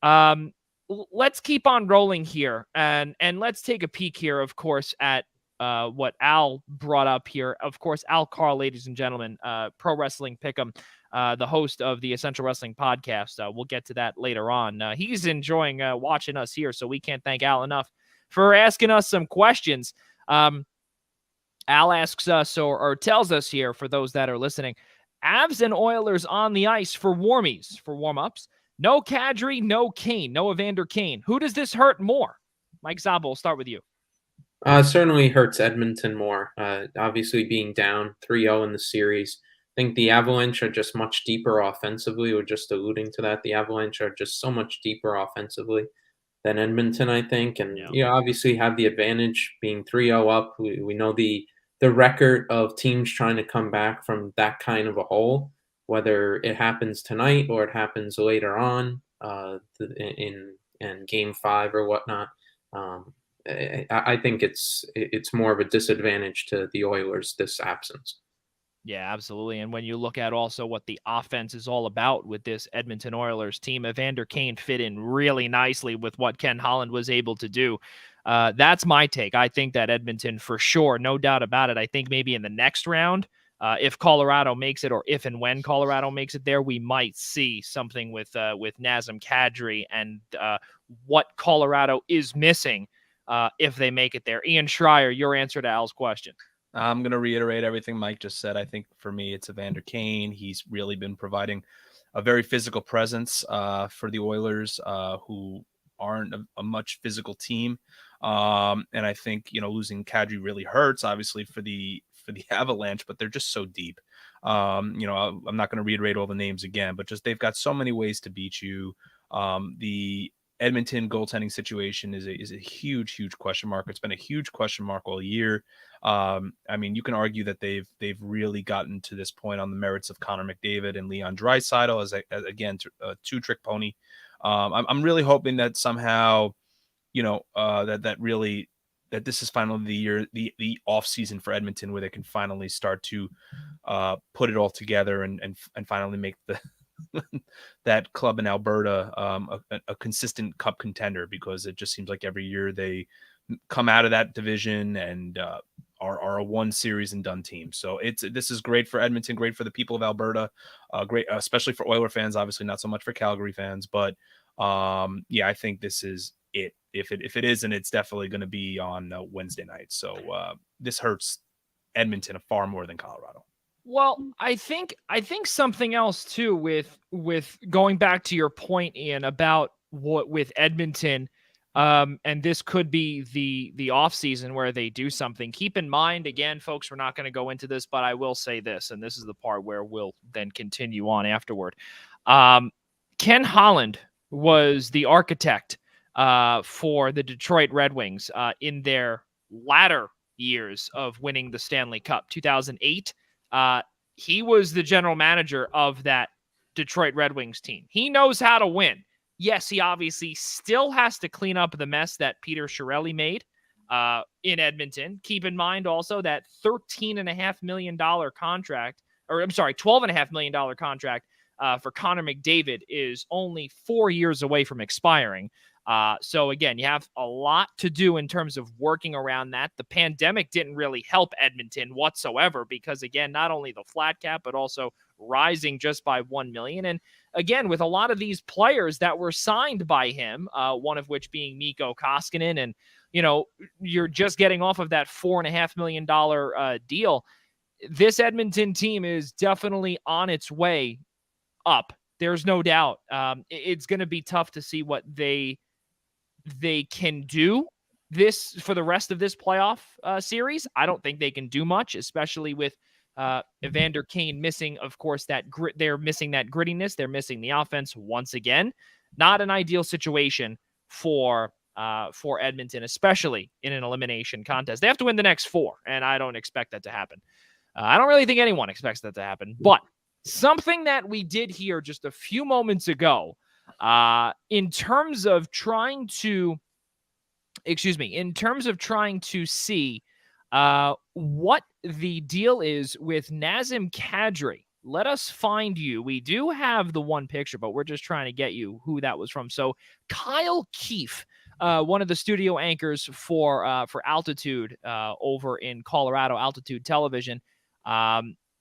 Let's keep on rolling here, and let's take a peek here, of course, at what Al brought up here. Of course, Al Carl, ladies and gentlemen, Pro Wrestling Pick'em, the host of the Essential Wrestling Podcast. We'll get to that later on. He's enjoying watching us here, so we can't thank Al enough for asking us some questions. Al asks us or tells us here, for those that are listening, Avs and Oilers on the ice for warmies, for warm-ups. No Kadri, no Kane, no Evander Kane. Who does this hurt more? Mike Szabo, we'll start with you.
Certainly hurts Edmonton more. Obviously being down 3-0 in the series. I think the Avalanche are just much deeper offensively. We're just alluding to that. The Avalanche are just so much deeper offensively. than Edmonton, I think. And
Yeah.
you obviously have the advantage being 3-0 up. We know the record of teams trying to come back from that kind of a hole, whether it happens tonight or it happens later on in game 5 or whatnot. I think it's more of a disadvantage to the Oilers, this absence.
Yeah, absolutely. And when you look at also what the offense is all about with this Edmonton Oilers team, Evander Kane fit in really nicely with what Ken Holland was able to do. That's my take. I think that Edmonton, for sure, no doubt about it. I think maybe in the next round, if Colorado makes it, or if and when Colorado makes it there, we might see something with Nazem Kadri and what Colorado is missing if they make it there. Ian Schraier, your answer to Al's question.
I'm going to reiterate everything Mike just said. I think for me, it's Evander Kane. He's really been providing a very physical presence for the Oilers, who aren't a much physical team. And I think, losing Kadri really hurts, obviously, for the Avalanche, but they're just so deep. I'm not going to reiterate all the names again, but just they've got so many ways to beat you. The Edmonton goaltending situation is a huge question mark. It's been a huge question mark all year. You can argue that they've really gotten to this point on the merits of Connor McDavid and Leon Draisaitl as again a two-trick pony. I'm really hoping that somehow, that this is finally the year, the off season for Edmonton, where they can finally start to put it all together and finally make that club in Alberta a consistent cup contender, because it just seems like every year they come out of that division and are a one series and done team. So this is great for Edmonton, great for the people of Alberta, great especially for Oiler fans, obviously not so much for Calgary fans, but I think this is it. If it isn't, it's definitely going to be on Wednesday night. So this hurts Edmonton far more than Colorado.
Well, I think something else too with going back to your point, Ian, about what with Edmonton, and this could be the off season where they do something. Keep in mind, again, folks, we're not going to go into this, but I will say this, and this is the part where we'll then continue on afterward. Ken Holland was the architect for the Detroit Red Wings in their latter years of winning the Stanley Cup, 2008. He was the general manager of that Detroit Red Wings team. He knows how to win. Yes, he obviously still has to clean up the mess that Peter Chiarelli made in Edmonton. Keep in mind also that $13.5 million contract, or I'm sorry, $12.5 million contract for Connor McDavid is only 4 years away from expiring. So again, you have a lot to do in terms of working around that. The pandemic didn't really help Edmonton whatsoever, because again, not only the flat cap, but also rising just by 1 million. And again, with a lot of these players that were signed by him, one of which being Mikko Koskinen, and you're just getting off of that $4.5 million deal. This Edmonton team is definitely on its way up. There's no doubt. It's going to be tough to see what they can do this for the rest of this playoff series. I don't think they can do much, especially with Evander Kane missing, of course, that grit. They're missing that grittiness. They're missing the offense once again. Not an ideal situation for Edmonton, especially in an elimination contest. They have to win the next 4, and I don't expect that to happen. I don't really think anyone expects that to happen, but something that we did hear just a few moments ago, in terms of trying to see what the deal is with Nazem Kadri. Let us find you. We do have the one picture, but we're just trying to get you who that was from. So Kyle Keefe, one of the studio anchors for Altitude over in Colorado, Altitude Television,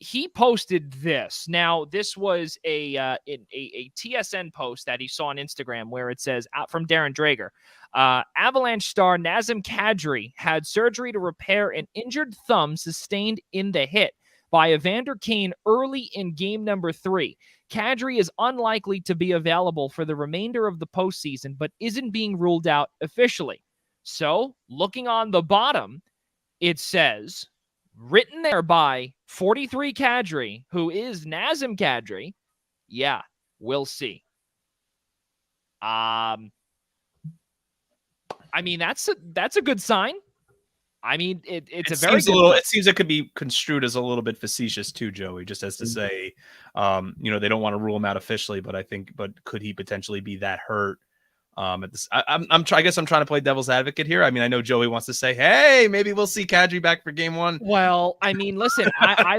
he posted this. Now, this was a TSN post that he saw on Instagram where it says, from Darren Drager, Avalanche star Nazem Kadri had surgery to repair an injured thumb sustained in the hit by Evander Kane early in game number 3. Kadri is unlikely to be available for the remainder of the postseason, but isn't being ruled out officially. So, looking on the bottom, it says, written there by 43 Kadri, who is Nazem Kadri. Yeah, we'll see. I mean, that's a good sign. I mean, it's a very
seems
good
a little.
sign.
It seems it could be construed as a little bit facetious too, Joey. Just as to say, they don't want to rule him out officially, but could he potentially be that hurt? At this, I guess I'm trying to play devil's advocate here. I mean, I know Joey wants to say, hey, maybe we'll see Kadri back for game 1.
Well, I mean, listen, I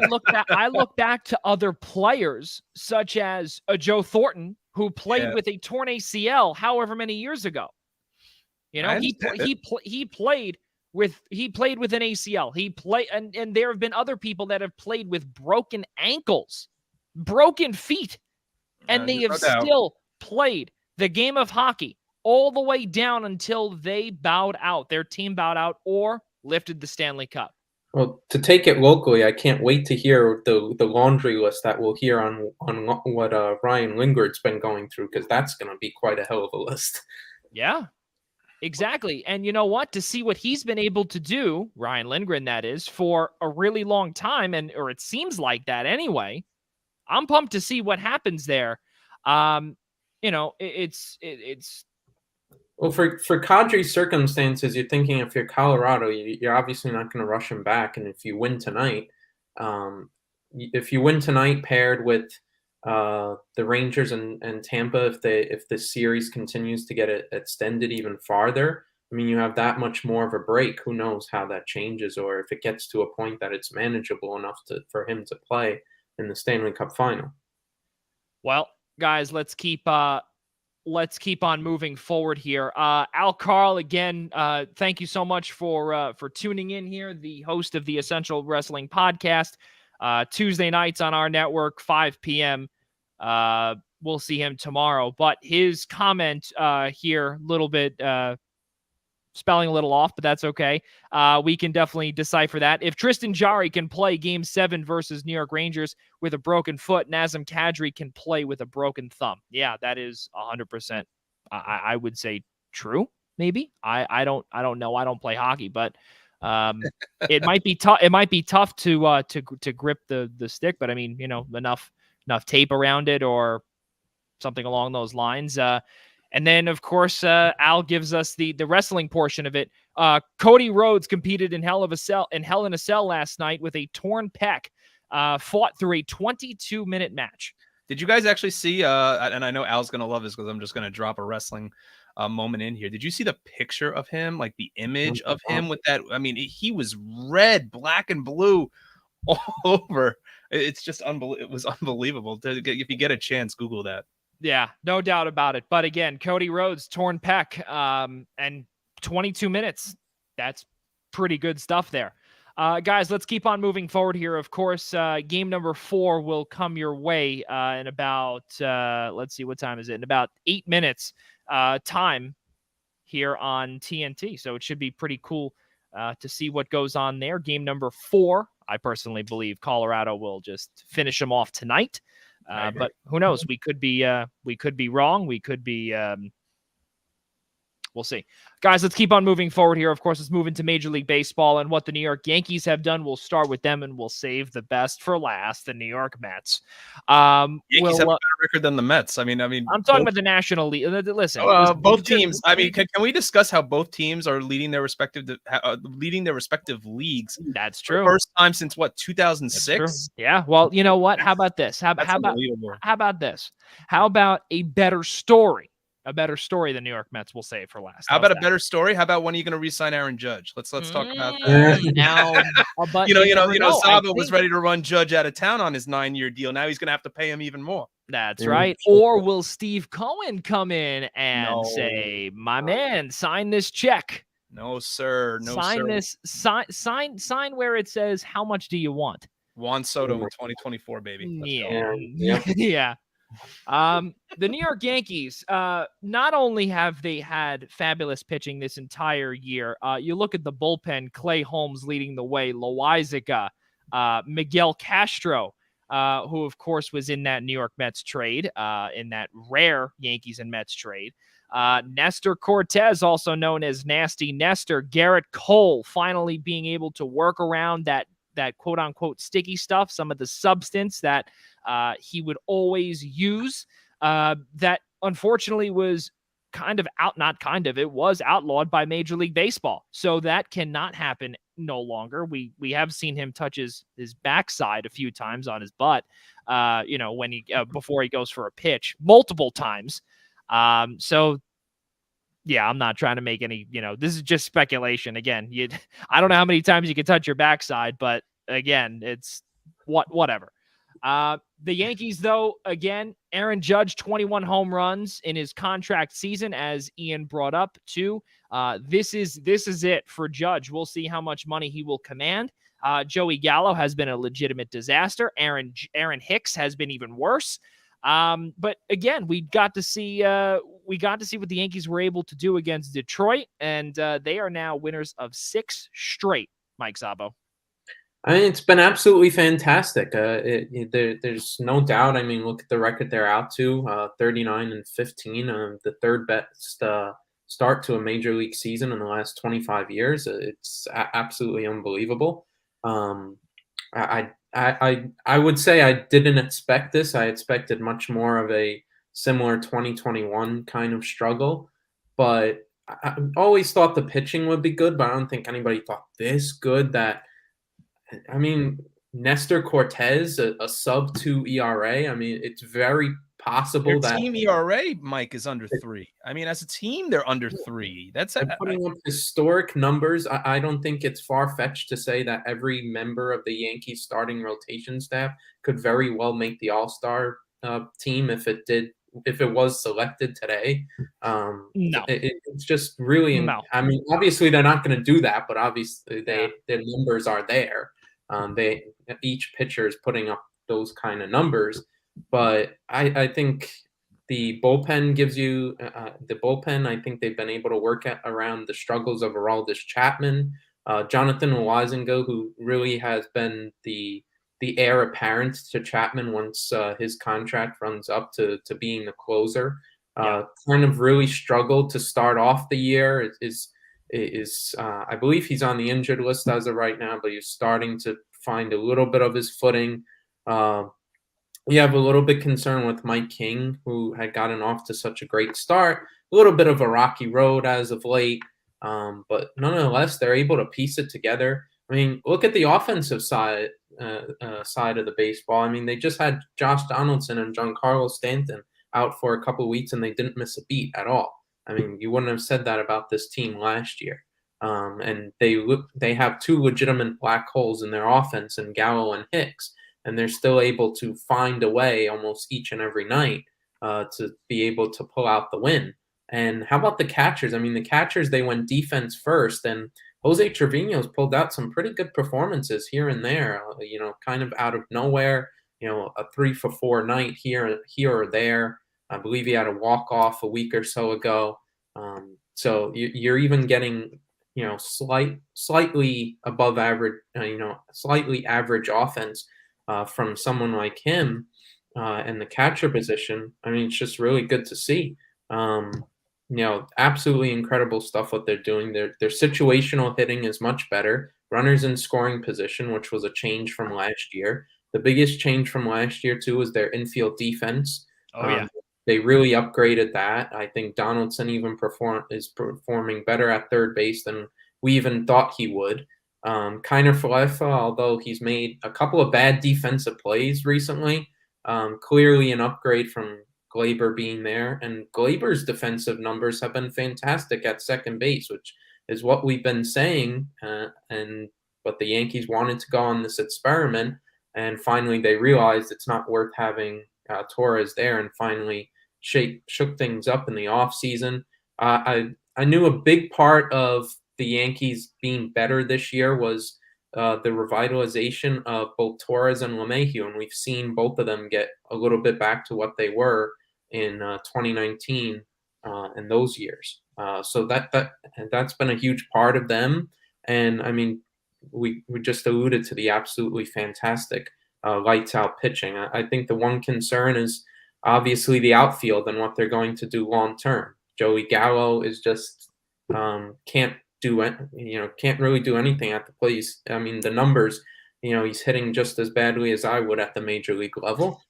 look back to other players such as Joe Thornton, who played with a torn ACL however many years ago. You know, he played with an ACL. He played, and there have been other people that have played with broken ankles, broken feet, and they have still played the game of hockey all the way down until they bowed out. Their team bowed out or lifted the Stanley Cup.
Well, to take it locally, I can't wait to hear the laundry list that we'll hear on what Ryan Lindgren's been going through, because that's going to be quite a hell of a list.
Yeah, exactly. And you know what? To see what he's been able to do, Ryan Lindgren, that is, for a really long time, or it seems like that anyway, I'm pumped to see what happens there. It's
well, for Kadri's circumstances, you're thinking if you're Colorado, you're obviously not going to rush him back, and if you win tonight, paired with the Rangers and Tampa, if the series continues to get extended even farther, I mean, you have that much more of a break. Who knows how that changes, or if it gets to a point that it's manageable enough for him to play in the Stanley Cup final.
Well, guys, let's keep on moving forward here. Al Carl, again, thank you so much for tuning in here, the host of the Essential Wrestling Podcast. Tuesday nights on our network, 5 p.m. We'll see him tomorrow. But his comment here, a little bit spelling a little off, but that's okay. We can definitely decipher that. If Tristan Jarry can play Game 7 versus New York Rangers with a broken foot, Nazem Kadri can play with a broken thumb. Yeah, that is 100%. I would say true. Maybe I don't know. I don't play hockey, but it might be tough. It might be tough to grip the stick, but I mean, enough tape around it or something along those lines. And then, of course, Al gives us the wrestling portion of it. Cody Rhodes competed in Hell in a Cell last night with a torn pec, fought through a 22-minute match.
Did you guys actually see, and I know Al's going to love this because I'm just going to drop a wrestling moment in here. Did you see the picture of him, like the image of him with that? I mean, he was red, black, and blue all over. It's just unbelievable. It was unbelievable. If you get a chance, Google that.
Yeah, no doubt about it. But again, Cody Rhodes, torn pec, and 22 minutes. That's pretty good stuff there. Guys, let's keep on moving forward here. Of course, game number 4 will come your way in about, let's see, what time is it? In about 8 minutes time here on TNT. So it should be pretty cool to see what goes on there. Game number 4, I personally believe Colorado will just finish them off tonight. But who knows? We could be wrong. We could be, we'll see. Guys, let's keep on moving forward here. Of course, let's move into Major League Baseball and what the New York Yankees have done. We'll start with them and we'll save the best for last, the New York Mets.
Yankees have a better record than the Mets. I mean,
I'm talking about the National League. Listen,
both teams. I mean, can we discuss how both teams are leading their respective leagues?
That's true.
First time since what, 2006?
Yeah. Well, you know what? How about this? How about this? How about a better story? A better story the New York Mets will save for last.
How about a better story? How about when are you going to re-sign Aaron Judge? Let's talk about that.
Now,
Szabo was ready to run Judge out of town on his 9-year deal. Now he's going to have to pay him even more.
That's right. Or will Steve Cohen come in and say, "My man, sign this check"?
No, sir. No,
sign this. Sign where it says, "How much do you want?"
Juan Soto in 2024, baby.
Yeah. The New York Yankees, not only have they had fabulous pitching this entire year, you look at the bullpen, Clay Holmes leading the way, Loaiziga, Miguel Castro, who of course was in that New York Mets trade, in that rare Yankees and Mets trade. Nestor Cortez, also known as Nasty Nestor, Garrett Cole finally being able to work around that quote unquote sticky stuff, some of the substance that he would always use, that unfortunately was it was outlawed by Major League Baseball. So that cannot happen no longer. We have seen him touch his backside a few times on his butt, when he before he goes for a pitch multiple times. So yeah, I'm not trying to make any, this is just speculation. Again, I don't know how many times you can touch your backside, but again, it's whatever. The Yankees, though, again, Aaron Judge, 21 home runs in his contract season, as Ian brought up too. This is it for Judge. We'll see how much money he will command. Joey Gallo has been a legitimate disaster. Aaron Hicks has been even worse. But again, we got to see what the Yankees were able to do against Detroit, and they are now winners of 6 straight. Mike Szabo.
I mean, it's been absolutely fantastic. There's no doubt. I mean, look at the record they're out to, 39-15, the third best start to a major league season in the last 25 years. It's absolutely unbelievable. I would say I didn't expect this. I expected much more of a similar 2021 kind of struggle, but I always thought the pitching would be good, but I don't think anybody thought this good. I mean, Nestor Cortez, a sub-2 ERA. I mean, it's very possible that
team ERA, Mike, is under 3. I mean, as a team, they're under 3. That's
putting up historic numbers. I don't think it's far-fetched to say that every member of the Yankees starting rotation staff could very well make the All-Star team if it was selected today.
No,
it's just really.
No.
I mean, obviously they're not going to do that, but obviously their numbers are there. Each pitcher is putting up those kind of numbers, but I think the bullpen gives you the bullpen. I think they've been able to work around the struggles of Aroldis Chapman, Jonathan Loaisiga, who really has been the heir apparent to Chapman once his contract runs up to being the closer. Kind of really struggled to start off the year. I believe he's on the injured list as of right now, but he's starting to find a little bit of his footing. We have a little bit concern with Mike King, who had gotten off to such a great start. A little bit of a rocky road as of late, but nonetheless, they're able to piece it together. I mean, look at the offensive side of the baseball. I mean, they just had Josh Donaldson and Giancarlo Stanton out for a couple of weeks, and they didn't miss a beat at all. I mean, you wouldn't have said that about this team last year. And they have 2 legitimate black holes in their offense in Gallo and Hicks, and they're still able to find a way almost each and every night to be able to pull out the win. And how about the catchers? I mean, the catchers, they went defense first, and Jose Trevino's pulled out some pretty good performances here and there, kind of out of nowhere, a 3-for-4 night here or there. I believe he had a walk-off a week or so ago. So you're even getting, slightly above average, slightly average offense from someone like him in the catcher position. I mean, it's just really good to see. Absolutely incredible stuff what they're doing. Their situational hitting is much better. Runners in scoring position, which was a change from last year. The biggest change from last year, too, was their infield defense. They really upgraded that. I think Donaldson even is performing better at third base than we even thought he would. Kiner Falefa, although he's made a couple of bad defensive plays recently, clearly an upgrade from Glaber being there. And Glaber's defensive numbers have been fantastic at second base, which is what we've been saying. But the Yankees wanted to go on this experiment, and finally they realized it's not worth having Torres there, and finally shook things up in the offseason. I knew a big part of the Yankees being better this year was the revitalization of both Torres and LeMahieu, and we've seen both of them get a little bit back to what they were in 2019 and those years. So that's been a huge part of them. And I mean, we just alluded to the absolutely fantastic lights out pitching. I think the one concern is obviously the outfield and what they're going to do long term. Joey Gallo is just can't really do anything at the plate. I mean, the numbers, he's hitting just as badly as I would at the major league level.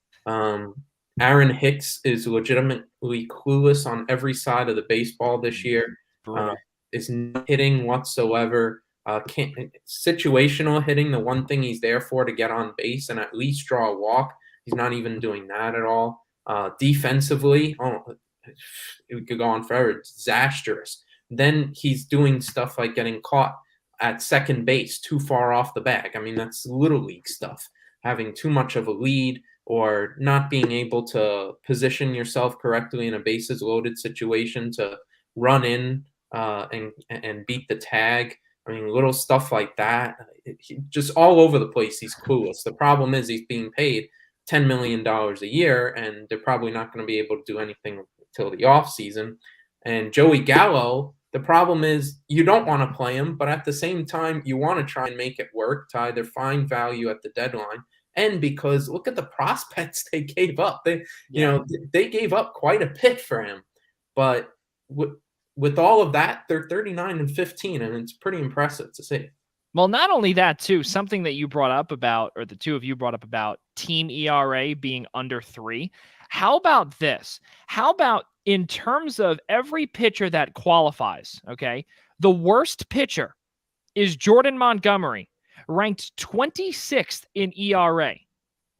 Aaron Hicks is legitimately clueless on every side of the baseball this year.
Brutal.
Is not hitting whatsoever. Situational hitting, the one thing he's there for, to get on base and at least draw a walk. He's not even doing that at all. Defensively, we could go on forever. It's disastrous. Then he's doing stuff like getting caught at second base too far off the bag. I mean, that's little league stuff. Having too much of a lead or not being able to position yourself correctly in a bases loaded situation to run in and beat the tag. I mean, little stuff like that. Just all over the place, he's clueless. The problem is he's being paid $10 million a year, and they're probably not going to be able to do anything until the offseason. And Joey Gallo, the problem is you don't want to play him, but at the same time, you want to try and make it work to either find value at the deadline, and because look at the prospects they gave up. They gave up quite a bit for him, but with all of that, they're 39-15, and it's pretty impressive to see.
Well, not only that, too, something that you brought up about, or the two of you brought up about team ERA being under 3. How about this? How about in terms of every pitcher that qualifies, okay, the worst pitcher is Jordan Montgomery, ranked 26th in ERA.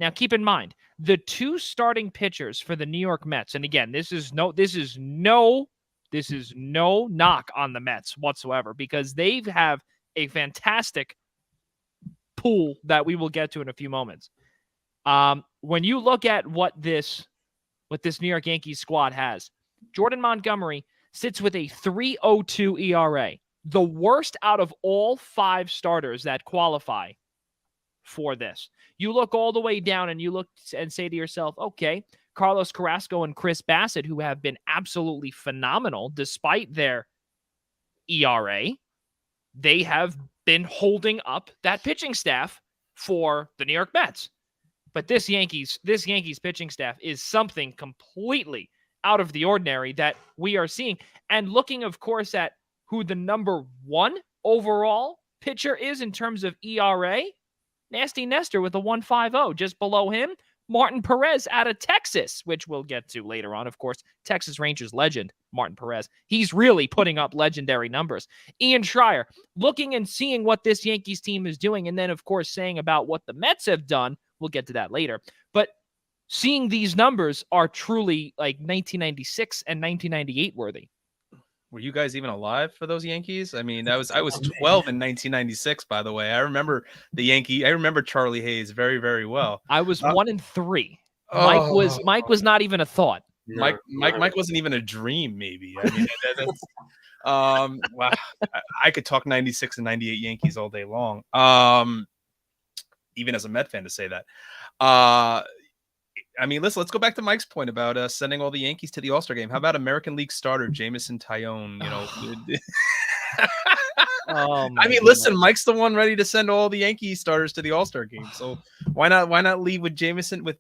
Now, keep in mind, the 2 starting pitchers for the New York Mets, and again, this is no knock on the Mets whatsoever, because they have a fantastic pool that we will get to in a few moments. When you look at what this New York Yankees squad has, Jordan Montgomery sits with a 3.02 ERA, the worst out of all 5 starters that qualify for this. You look all the way down and you look and say to yourself, okay, Carlos Carrasco and Chris Bassett, who have been absolutely phenomenal despite their ERA, they have been holding up that pitching staff for the New York Mets. But this Yankees pitching staff is something completely out of the ordinary that we are seeing. And looking, of course, at who the number 1 overall pitcher is in terms of ERA, Nasty Nestor with a 1.50. Just below him, Martin Perez out of Texas, which we'll get to later on. Of course, Texas Rangers legend, Martin Perez. He's really putting up legendary numbers. Ian Schraier, looking and seeing what this Yankees team is doing, and then, of course, saying about what the Mets have done. We'll get to that later. But seeing these numbers are truly like 1996 and 1998 worthy.
Were you guys even alive for those Yankees? I mean, I was 12 in 1996, by the way. I remember Charlie Hayes very, very well.
I was 1-3. Mike was not even a thought.
Mike wasn't even a dream, maybe. I mean, wow. I could talk 96 and 98 Yankees all day long. Even as a Met fan to say that. I mean, let's go back to Mike's point about sending all the Yankees to the All-Star game. How about American League starter Jameson Taillon? I mean, listen, Mike's the one ready to send all the Yankee starters to the All-Star game. So why not leave with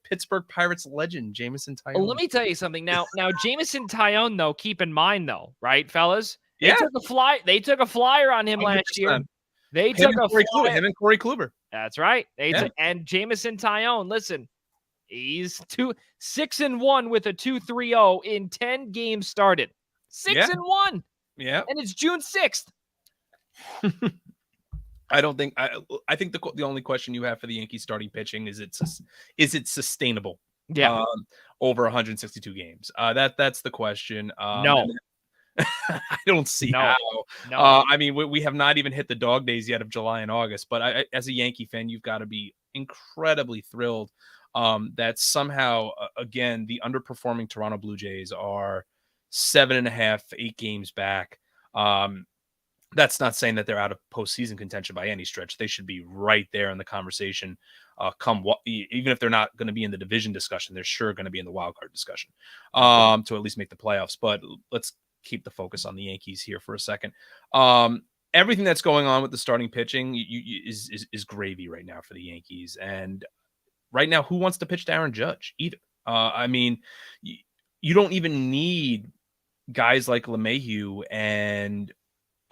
Pittsburgh Pirates legend Jameson Taillon?
Well, let me tell you something. Now Jameson Taillon, though, keep in mind, though, right, fellas? They took a flyer on him 100%. Last year. Him
and Corey Kluber.
That's right. And Jameson Taillon, listen, he's 6-1 with a 2.30 in 10 games started. 6-1.
Yeah.
And it's June 6th.
I think the only question you have for the Yankees starting pitching is it sustainable?
Yeah.
Over 162 games. That's the question.
No.
I don't see how.
No.
I mean, we have not even hit the dog days yet of July and August, but as a Yankee fan, you've got to be incredibly thrilled that somehow, again, the underperforming Toronto Blue Jays are 7.5, 8 games back. That's not saying that they're out of postseason contention by any stretch. They should be right there in the conversation. Even if they're not going to be in the division discussion, they're sure going to be in the wild card discussion to at least make the playoffs. But let's keep the focus on the Yankees here for a second. Everything that's going on with the starting pitching is gravy right now for the Yankees. And right now, who wants to pitch to Aaron Judge either? I mean, you don't even need guys like LeMahieu and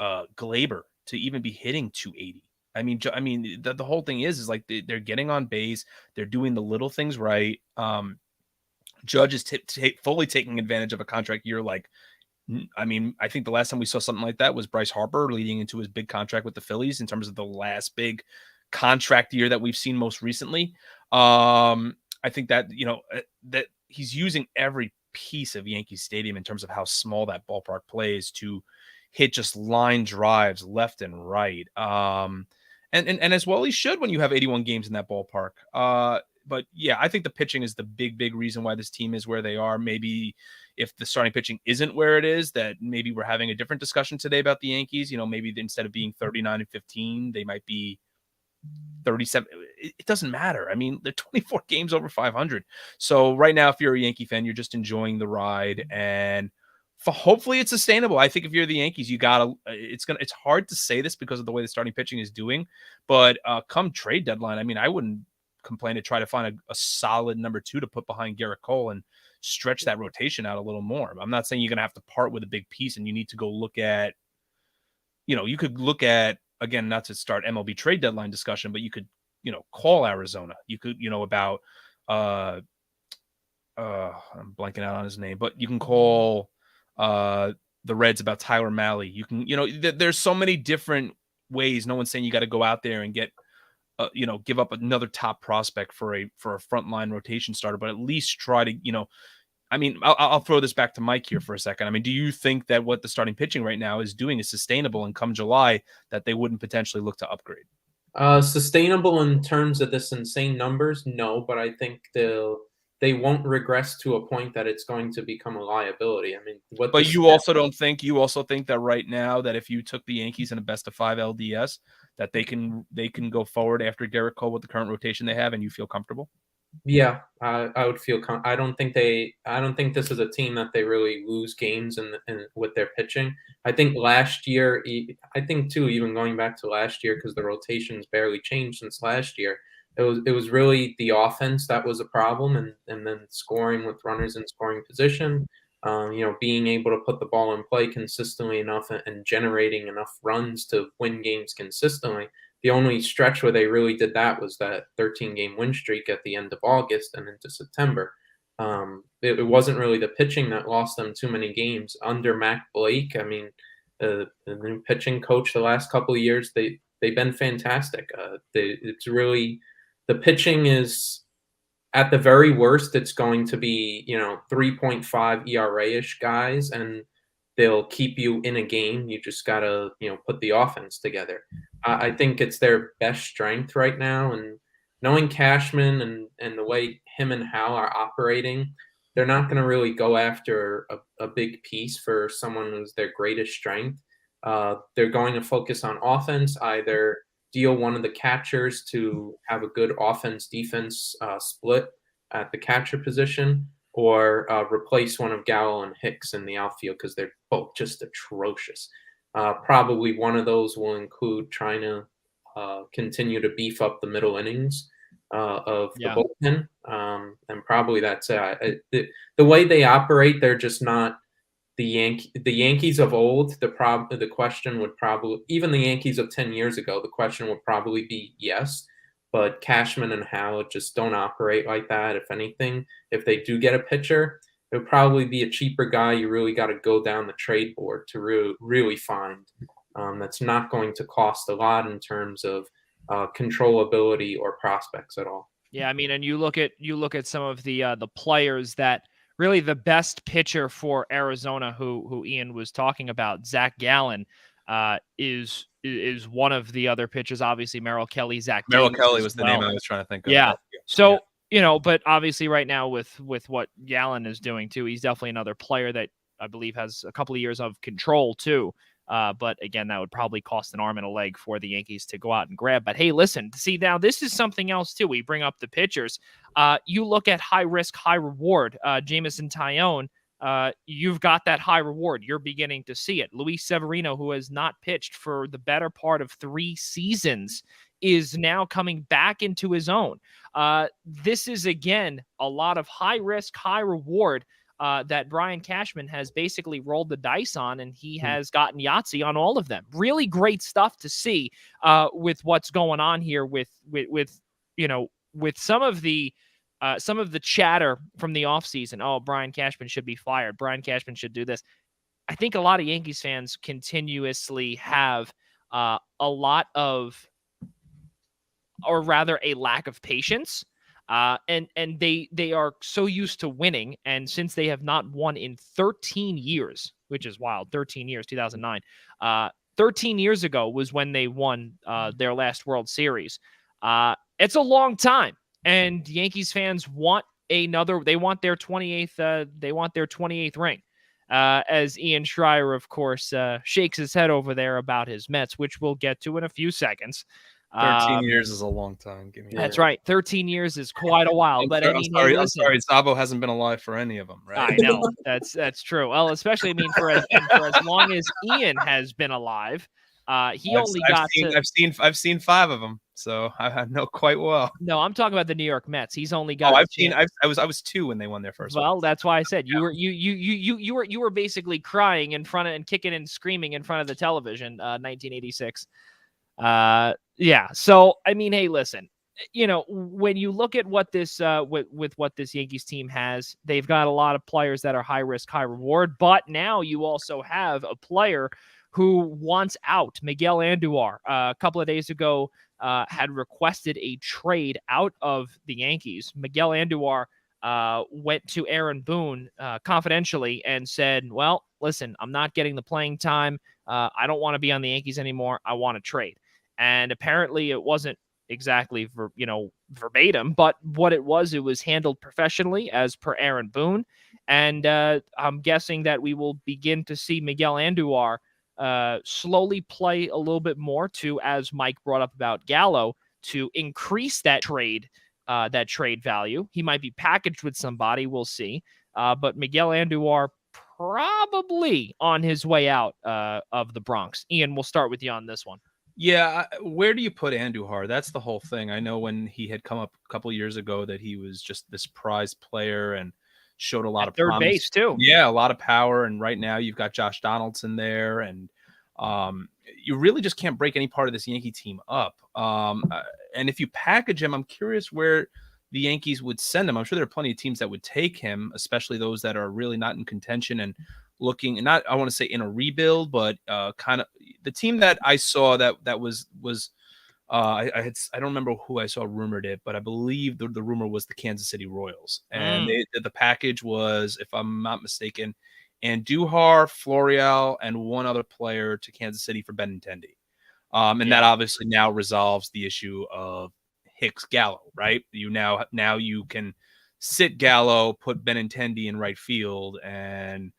Glaber to even be hitting 280. I mean, the whole thing is like they're getting on base. They're doing the little things right. Judge is fully taking advantage of a contract year. Like, I mean, I think the last time we saw something like that was Bryce Harper leading into his big contract with the Phillies in terms of the last big contract year that we've seen most recently. I think that, that he's using every piece of Yankee Stadium in terms of how small that ballpark plays to hit just line drives left and right. And as well he should when you have 81 games in that ballpark. But yeah, I think the pitching is the big reason why this team is where they are. Maybe if the starting pitching isn't where it is, that maybe we're having a different discussion today about the Yankees. Maybe instead of being 39-15, they might be 37. It doesn't matter. I mean, they're 24 games over 500. So right now, if you're a Yankee fan, you're just enjoying the ride, and hopefully it's sustainable. I think if you're the Yankees, it's hard to say this because of the way the starting pitching is doing, but come trade deadline, I mean, I wouldn't complain to try to find a solid number 2 to put behind Garrett Cole and stretch that rotation out a little more. I'm not saying you're going to have to part with a big piece and you need to go look at, you could look at, again, not to start MLB trade deadline discussion, but you could, call Arizona. You could, about, I'm blanking out on his name, but you can call the Reds about Tyler Mahle. You can, there's so many different ways. No one's saying you got to go out there and get, give up another top prospect for a frontline rotation starter, but at least try to, I mean, I'll throw this back to Mike here for a second. I mean, do you think that what the starting pitching right now is doing is sustainable, and come July that they wouldn't potentially look to upgrade?
Sustainable in terms of this insane numbers, no, but I think they won't regress to a point that it's going to become a liability. I mean,
but you also think that right now that if you took the Yankees in a best of 5 LDS, that they can go forward after Garrett Cole with the current rotation they have, and you feel comfortable?
Yeah, I would feel. I don't think this is a team that they really lose games in with their pitching. I think last year, even going back to last year, because the rotations barely changed since last year. It was really the offense that was a problem, and then scoring with runners in scoring position. Being able to put the ball in play consistently enough and generating enough runs to win games consistently. The only stretch where they really did that was that 13-game win streak at the end of August and into September. It wasn't really the pitching that lost them too many games under Mac Blake. I mean, the new pitching coach the last couple of years, they've been fantastic. It's really, the pitching is, at the very worst, it's going to be 3.5 ERA-ish guys, and they'll keep you in a game. You just gotta put the offense together. I think it's their best strength right now, and knowing Cashman and the way him and Hal are operating, they're not going to really go after a big piece for someone who's their greatest strength. They're going to focus on offense, either deal one of the catchers to have a good offense-defense split at the catcher position, or replace one of Gallo and Hicks in the outfield because they're both just atrocious. Probably one of those will include trying to continue to beef up the middle innings of the bullpen, and probably that's it. The way they operate, they're just not the Yankees of old. The question would probably, even the Yankees of 10 years ago, the question would probably be yes. But Cashman and Howard just don't operate like that. If anything, if they do get a pitcher, it would probably be a cheaper guy you really got to go down the trade board to really find. That's not going to cost a lot in terms of controllability or prospects at all.
Yeah, I mean, and you look at some of the players that really, the best pitcher for Arizona, who Ian was talking about, Zach Gallen, is one of the other pitchers. Obviously, Merrill Kelly,
Merrill Kelly was the name I was trying to think of.
Yeah. So, but obviously right now with what Gallen is doing too, he's definitely another player that I believe has a couple of years of control too. But again, that would probably cost an arm and a leg for the Yankees to go out and grab. But hey, listen, see, now this is something else too. We bring up the pitchers. You look at high risk, high reward. Jameson Taillon, you've got that high reward. You're beginning to see it. Luis Severino, who has not pitched for the better part of 3 seasons, is now coming back into his own. This is, again, a lot of high risk, high reward that Brian Cashman has basically rolled the dice on, and he has gotten Yahtzee on all of them. Really great stuff to see with what's going on here with some of the some of the chatter from the offseason, oh, Brian Cashman should be fired. Brian Cashman should do this. I think a lot of Yankees fans continuously have a lot of, or rather a lack of patience. And they are so used to winning. And since they have not won in 13 years, which is wild, 13 years, 2009, 13 years ago was when they won their last World Series. It's a long time. And Yankees fans want they want their 28th ring. As Ian Schraier, of course, shakes his head over there about his Mets, which we'll get to in a few seconds.
13 years is a long time.
That's right. 13 years is quite a while. But
I'm sorry. Szabo hasn't been alive for any of them, right?
I know. That's true. Well, especially, I mean, for as long as Ian has been alive, I've
seen 5 of them, so I know quite well.
No, I'm talking about the New York Mets. He's only got.
I was 2 when they won their first.
Well, that's why I said you were basically crying in front of and kicking and screaming in front of the television, 1986. Yeah. So I mean, hey, listen. When you look at what this with what this Yankees team has, they've got a lot of players that are high risk, high reward. But now you also have a player who wants out. Miguel Andujar, a couple of days ago, had requested a trade out of the Yankees. Miguel Andujar went to Aaron Boone confidentially and said, well, listen, I'm not getting the playing time. I don't want to be on the Yankees anymore. I want to trade. And apparently it wasn't exactly verbatim, but what it was handled professionally as per Aaron Boone. And I'm guessing that we will begin to see Miguel Andujar slowly play a little bit more to, as Mike brought up about Gallo, to increase that trade value. He might be packaged with somebody, we'll see. But Miguel Andujar probably on his way out of the Bronx. Ian, we'll start with you on this one.
Yeah, where do you put Andujar? That's the whole thing. I know when he had come up a couple of years ago that he was just this prize player and showed a lot of
third
promise.
Base too.
Yeah, a lot of power. And right now you've got Josh Donaldson there, and you really just can't break any part of this Yankee team up. And if you package him, I'm curious where the Yankees would send him. I'm sure there are plenty of teams that would take him, especially those that are really not in contention and looking, and not, I want to say in a rebuild, but kind of the team that I saw that was I don't remember who I saw rumored it, but I believe the rumor was the Kansas City Royals, and the package was, if I'm not mistaken, Andujar, Florial, and one other player to Kansas City for Benintendi. That obviously now resolves the issue of Hicks Gallo, right? You now you can sit Gallo, put Benintendi in right field, and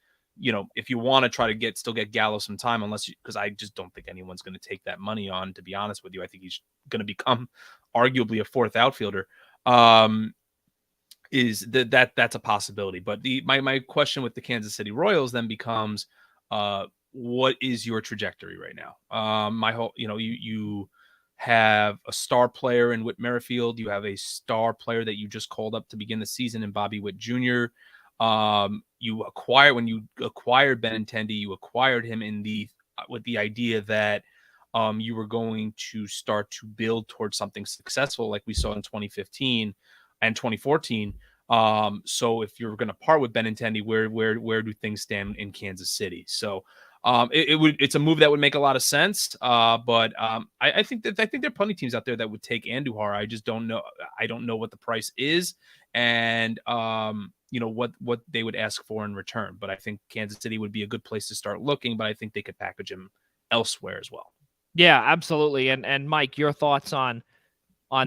if you want to try to still get Gallo some time, because I just don't think anyone's going to take that money on, to be honest with you. I think he's going to become arguably a 4th outfielder. That's a possibility. But my question with the Kansas City Royals then becomes, what is your trajectory right now? You have a star player in Whit Merrifield. You have a star player that you just called up to begin the season in Bobby Witt Jr. When you acquired Benintendi, you acquired him with the idea that you were going to start to build towards something successful like we saw in 2015 and 2014. So if you're going to part with Benintendi, where do things stand in Kansas City? So it's a move that would make a lot of sense. But I think there are plenty of teams out there that would take Andujar. I just don't know. I don't know what the price is, and what they would ask for in return. But I think Kansas City would be a good place to start looking, but I think they could package him elsewhere as well.
Yeah, absolutely. And Mike, your thoughts on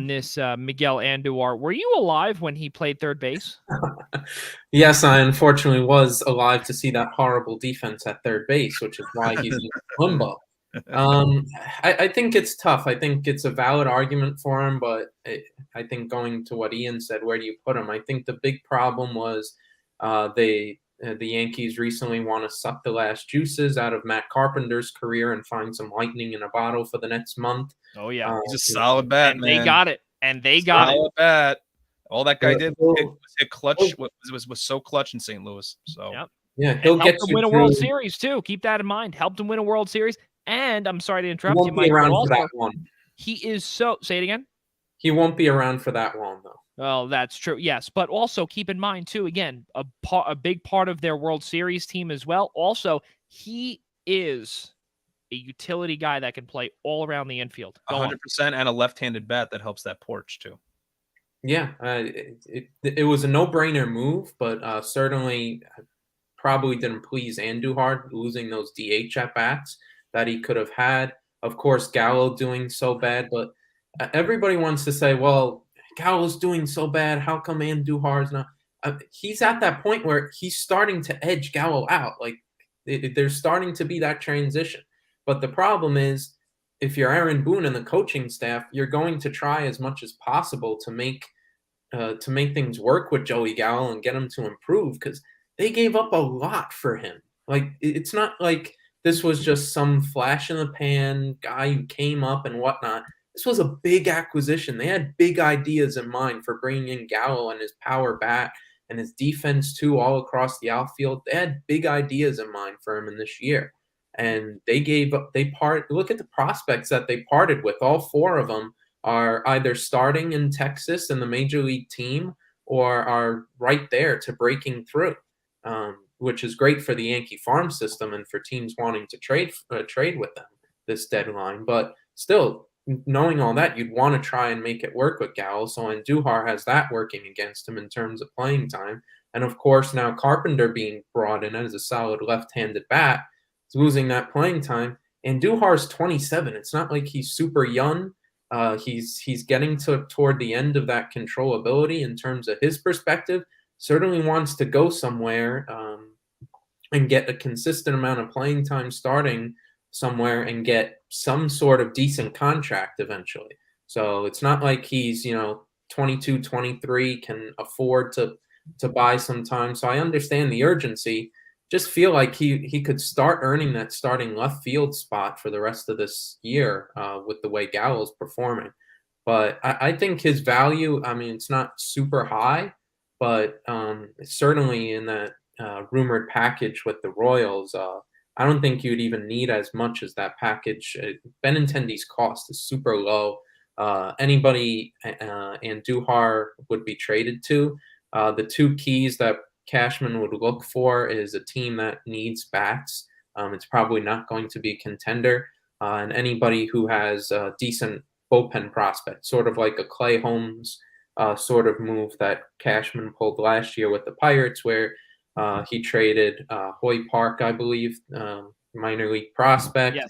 this Miguel Andujar. Were you alive when he played third base?
Yes, I unfortunately was alive to see that horrible defense at third base, which is why he's in limbo. I think it's tough. I think it's a valid argument for him, but I think going to what Ian said, where do you put him? I think the big problem was the Yankees recently want to suck the last juices out of Matt Carpenter's career and find some lightning in a bottle for the next month.
Oh yeah,
he's a solid bat,
and
man.
They got it, and they got
solid
it.
Bat. All that guy did was hit clutch. Was so clutch in St. Louis. So
yeah, he'll get
to win a World Series too. Keep that in mind. Helped him win a World Series. And I'm sorry to interrupt you, Mike.
For that one.
He is so. Say it again.
He won't be around for that long, though.
Well, that's true. Yes, but also keep in mind too. Again, a big part of their World Series team as well. Also, he is a utility guy that can play all around the infield.
100%, and a left-handed bat that helps that porch too.
Yeah, it was a no-brainer move, but certainly probably didn't please Andujar, losing those DH at bats that he could have had. Of course, Gallo doing so bad, but everybody wants to say, well, Gallo's doing so bad. How come Andujar's not? He's at that point where he's starting to edge Gallo out. Like there's starting to be that transition. But the problem is, if you're Aaron Boone and the coaching staff, you're going to try as much as possible to make things work with Joey Gallo and get him to improve, because they gave up a lot for him. Like it's not like this was just some flash in the pan guy who came up and whatnot. This was a big acquisition. They had big ideas in mind for bringing in Gallo and his power bat and his defense too, all across the outfield. They had big ideas in mind for him in this year. And look at the prospects that they parted with. All four of them are either starting in Texas in the major league team or are right there to breaking through, which is great for the Yankee farm system and for teams wanting to trade with them this deadline. But still, knowing all that, you'd want to try and make it work with Gallo. So Andujar has that working against him in terms of playing time. And of course, now Carpenter being brought in as a solid left-handed bat, losing that playing time. Andujar's 27. It's not like he's super young. He's getting toward the end of that controllability in terms of his perspective. Certainly wants to go somewhere and get a consistent amount of playing time starting somewhere and get some sort of decent contract eventually. So it's not like he's 22, 23, can afford to buy some time. So I understand the urgency. Just feel like he could start earning that starting left field spot for the rest of this year with the way Gallo's performing. But I think his value, I mean, it's not super high, but it's certainly in that rumored package with the Royals. I don't think you'd even need as much as that package. Benintendi's cost is super low. Anybody Andujar would be traded to. The two keys that Cashman would look for is a team that needs bats. It's probably not going to be a contender. And anybody who has a decent bullpen prospect, sort of like a Clay Holmes sort of move that Cashman pulled last year with the Pirates, where he traded Hoy Park, I believe, minor league prospect.
Yes.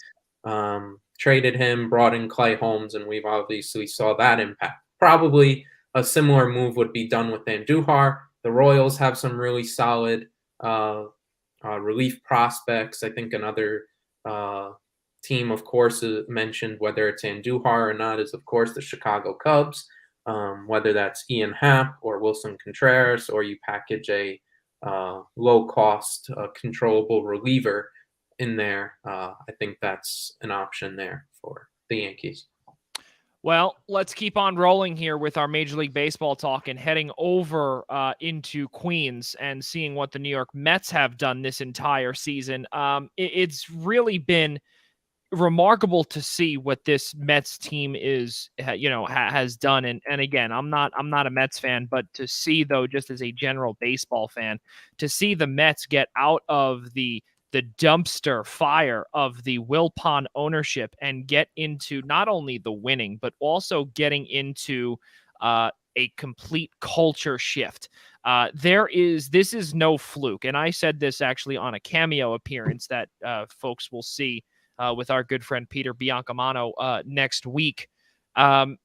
Traded him, brought in Clay Holmes, and we've obviously saw that impact. Probably a similar move would be done with Andujar. The Royals have some really solid relief prospects. I think another team, of course, mentioned, whether it's Andujar or not, is, of course, the Chicago Cubs, whether that's Ian Happ or Wilson Contreras, or you package a low-cost, controllable reliever in there. I think that's an option there for the Yankees.
Well, let's keep on rolling here with our Major League Baseball talk and heading over into Queens and seeing what the New York Mets have done this entire season. It's really been remarkable to see what this Mets team has done. And again, I'm not a Mets fan, but to see, though, just as a general baseball fan, to see the Mets get out of the dumpster fire of the Wilpon ownership and get into not only the winning, but also getting into a complete culture shift. This is no fluke. And I said this actually on a cameo appearance that folks will see with our good friend Peter Biancamano next week. I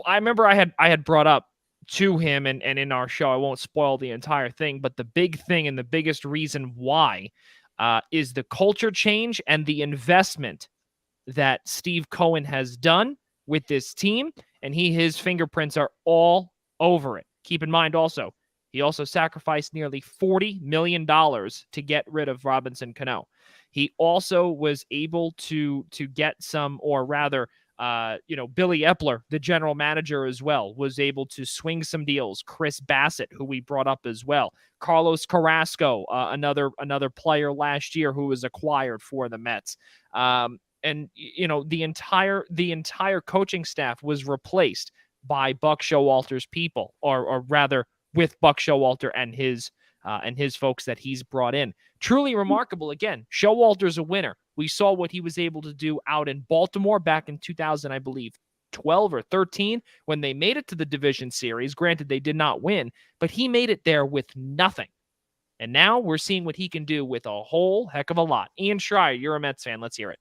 remember I had brought up to him and in our show, I won't spoil the entire thing, but the big thing and the biggest reason why is the culture change and the investment that Steve Cohen has done with this team, and his fingerprints are all over it. Keep in mind also, he also sacrificed nearly $40 million to get rid of Robinson Cano. He also was able to get some, or rather, Billy Epler, the general manager as well, was able to swing some deals. Chris Bassett, who we brought up as well. Carlos Carrasco, another player last year who was acquired for the Mets. And the entire coaching staff was replaced by Buck Showalter's people, or rather with Buck Showalter and his folks that he's brought in. Truly remarkable. Again, Showalter's a winner. We saw what he was able to do out in Baltimore back in 2000, I believe, 12 or 13, when they made it to the division series. Granted, they did not win, but he made it there with nothing. And now we're seeing what he can do with a whole heck of a lot. Ian Schraier, you're a Mets fan. Let's hear it.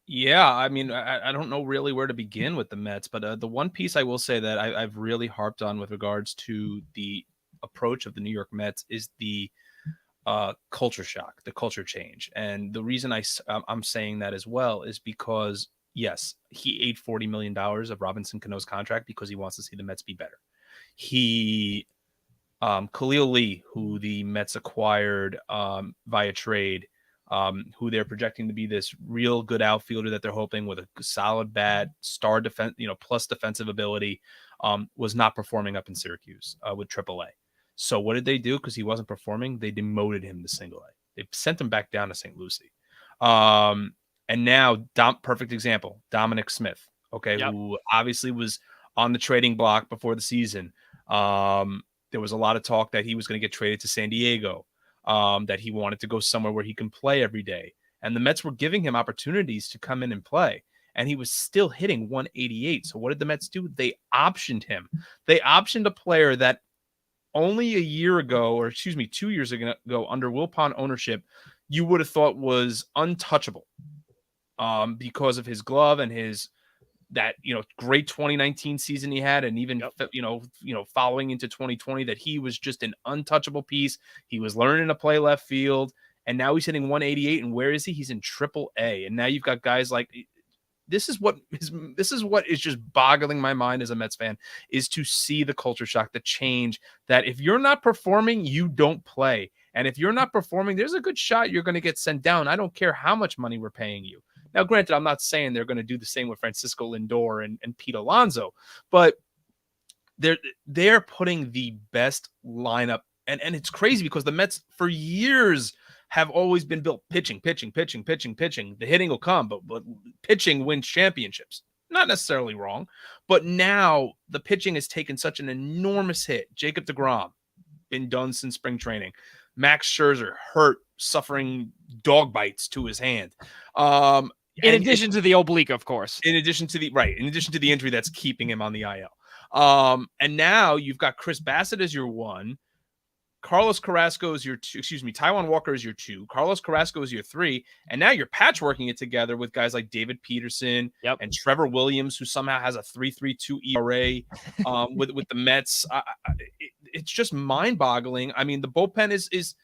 Yeah, I mean, I don't know really where to begin with the Mets, but the one piece I will say that I've really harped on with regards to the approach of the New York Mets is the culture shock, the culture change. And the reason I'm saying that as well is because, yes, he ate $40 million of Robinson Cano's contract because he wants to see the Mets be better. Khalil Lee, who the Mets acquired via trade, who they're projecting to be this real good outfielder that they're hoping with a solid bat, star defense, plus defensive ability, was not performing up in Syracuse with AAA. So what did they do? Because he wasn't performing, they demoted him to Single A. They sent him back down to St. Lucie. And now, perfect example, Dominic Smith, okay, yep, who obviously was on the trading block before the season. There was a lot of talk that he was going to get traded to San Diego, that he wanted to go somewhere where he can play every day. And the Mets were giving him opportunities to come in and play. And he was still hitting 188. So what did the Mets do? They optioned him. They optioned a player that only a year ago, or 2 years ago, under Wilpon ownership, you would have thought was untouchable because of his glove and his great 2019 season he had, and even following into 2020, that he was just an untouchable piece. He was learning to play left field, and now he's hitting 188. And where is he? He's in AAA. And now you've got guys like this is what is just boggling my mind as a Mets fan, is to see the culture shock, the change, that if you're not performing, you don't play. And if you're not performing, there's a good shot you're going to get sent down. I don't care how much money we're paying you. Now, granted, I'm not saying they're going to do the same with Francisco Lindor and Pete Alonso, but they're putting the best lineup. And it's crazy because the Mets for years have always been built pitching. The hitting will come, but pitching wins championships. Not necessarily wrong, but now the pitching has taken such an enormous hit. Jacob deGrom, been done since spring training. Max Scherzer, hurt, suffering dog bites to his hand.
In addition to the oblique, of course.
In addition to the injury that's keeping him on the IL. And now you've got Chris Bassett as your one. Carlos Carrasco is your two. Taijuan Walker is your two. Carlos Carrasco is your three. And now you're patchworking it together with guys like David Peterson and Trevor Williams, who somehow has a 3.32 ERA with the Mets. It's just mind-boggling. I mean, the bullpen is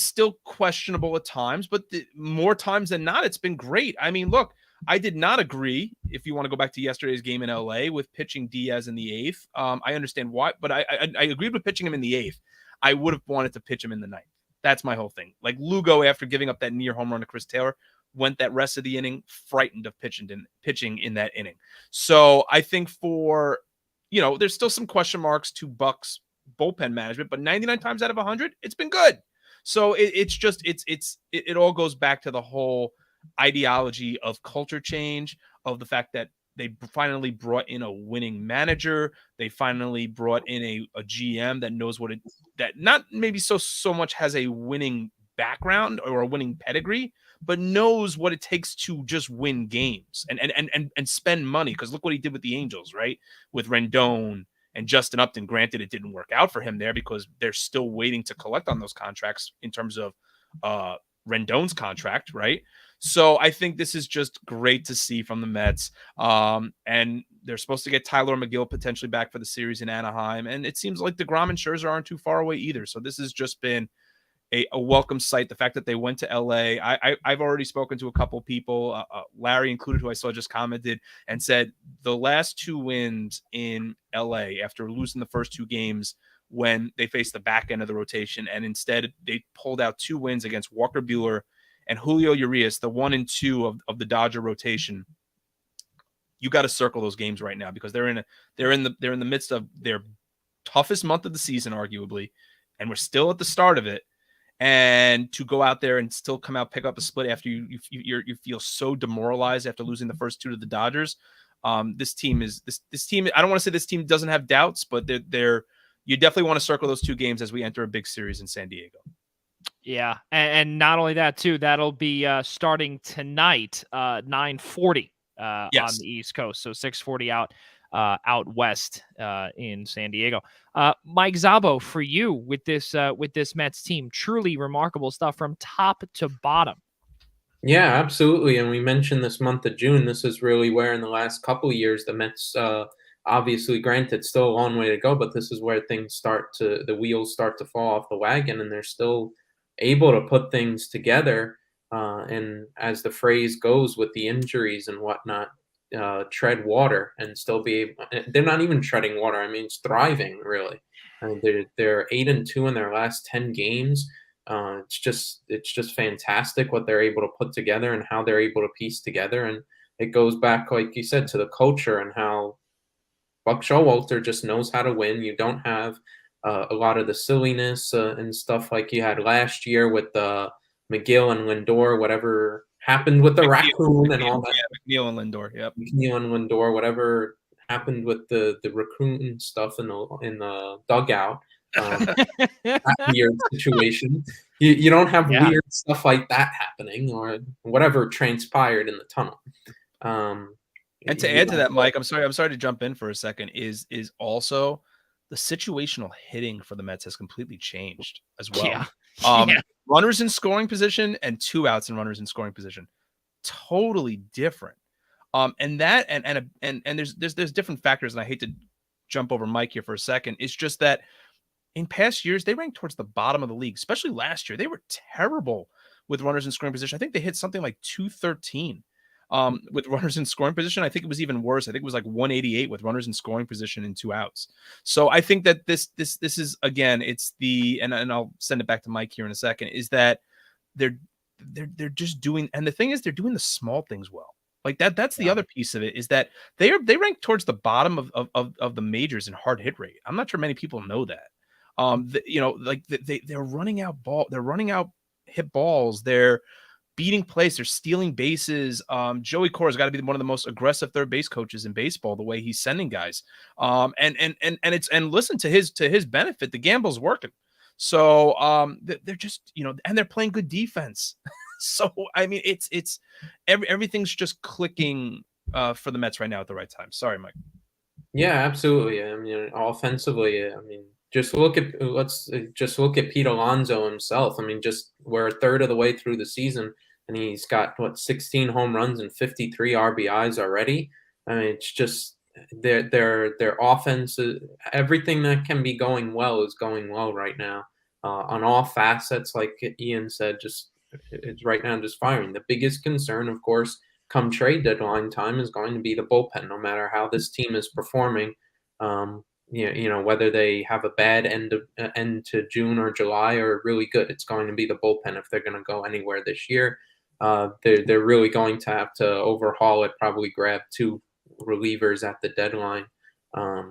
still questionable at times, but more times than not, it's been great. I mean, look, I did not agree, if you want to go back to yesterday's game in LA, with pitching Diaz in the eighth. I understand why, but I agreed with pitching him in the eighth. I would have wanted to pitch him in the ninth. That's my whole thing. Like Lugo, after giving up that near home run to Chris Taylor, went that rest of the inning frightened of pitching in that inning. So I think there's still some question marks to Buck's bullpen management, but 99 times out of 100, it's been good. So it all goes back to the whole ideology of culture change, of the fact that they finally brought in a winning manager. They finally brought in a GM that knows that not maybe so much has a winning background or a winning pedigree, but knows what it takes to just win games and spend money. Because look what he did with the Angels, right? With Rendon and Justin Upton. Granted, it didn't work out for him there because they're still waiting to collect on those contracts in terms of Rendon's contract, right? So I think this is just great to see from the Mets. And they're supposed to get Tyler McGill potentially back for the series in Anaheim. And it seems like DeGrom and Scherzer aren't too far away either. So this has just been a welcome sight. The fact that they went to LA. I've already spoken to a couple people, Larry included, who I saw just commented and said the last two wins in LA after losing the first two games when they faced the back end of the rotation, and instead they pulled out two wins against Walker Buehler and Julio Urias, the 1 and 2 of the Dodger rotation. You got to circle those games right now because they're in the midst of their toughest month of the season, arguably, and we're still at the start of it. And to go out there and still come out, pick up a split after you feel so demoralized after losing the first two to the Dodgers, This team is this team. I don't want to say this team doesn't have doubts, but they're you definitely want to circle those 2 games as we enter a big series in San Diego.
Yeah, and not only that too, that'll be starting tonight, 9:40 on the East Coast, so 6:40 out west in San Diego. Mike Szabo, for you with this Mets team, truly remarkable stuff from top to bottom.
Yeah, absolutely. And we mentioned this month of June. This is really where in the last couple of years the Mets, obviously, granted, still a long way to go, but this is where the wheels start to fall off the wagon, and they're still able to put things together. And as the phrase goes, with the injuries and whatnot, tread water and still be able. They're not even treading water. I mean, it's thriving really. I mean, they're 8-2 in their last 10 games. It's just fantastic what they're able to put together and how they're able to piece together. And it goes back, like you said, to the culture and how Buck Showalter just knows how to win. You don't have a lot of the silliness and stuff like you had last year with McGill and Lindor, whatever happened with the raccoon and all that.
Yeah, McNeil and Lindor. Yep.
McNeil and Lindor, whatever happened with the raccoon stuff in the dugout. That weird situation. You don't have weird stuff like that happening, or whatever transpired in the tunnel.
And to add to that, Mike, I'm sorry to jump in for a second. Is also the situational hitting for the Mets has completely changed as well. Runners in scoring position and 2 outs and runners in scoring position, totally different. And there's different factors, and I hate to jump over Mike here for a second. It's just that in past years, they ranked towards the bottom of the league, especially last year. They were terrible with runners in scoring position. I think they hit something like 213 with runners in scoring position. I think it was even worse. I think it was like 188 with runners in scoring position and 2 outs. So I think that this is, again, it's and I'll send it back to Mike here in a second, is that they're just doing, and the thing is they're doing the small things well. Like that's the other piece of it, is that they rank towards the bottom of the majors in hard hit rate. I'm not sure many people know that. They're running out they're running out hit balls. They're beating plays. They're stealing bases. Joey Cora's got to be one of the most aggressive third base coaches in baseball, the way he's sending guys. And listen, to his benefit, the gamble's working. So they're just, and they're playing good defense. So I mean, it's everything's just clicking for the Mets right now at the right time. Sorry, Mike.
Yeah, absolutely. I mean, offensively, I mean, let's just look at Pete Alonso himself. I mean, we're a third of the way through the season, and he's got 16 home runs and 53 RBIs already. I mean, it's just their offense, everything that can be going well is going well right now on all facets. Like Ian said, it's right now just firing. The biggest concern, of course, come trade deadline time, is going to be the bullpen. No matter how this team is performing, whether they have a bad end to June or July or really good, it's going to be the bullpen if they're going to go anywhere this year. They're really going to have to overhaul it, probably grab 2 relievers at the deadline. I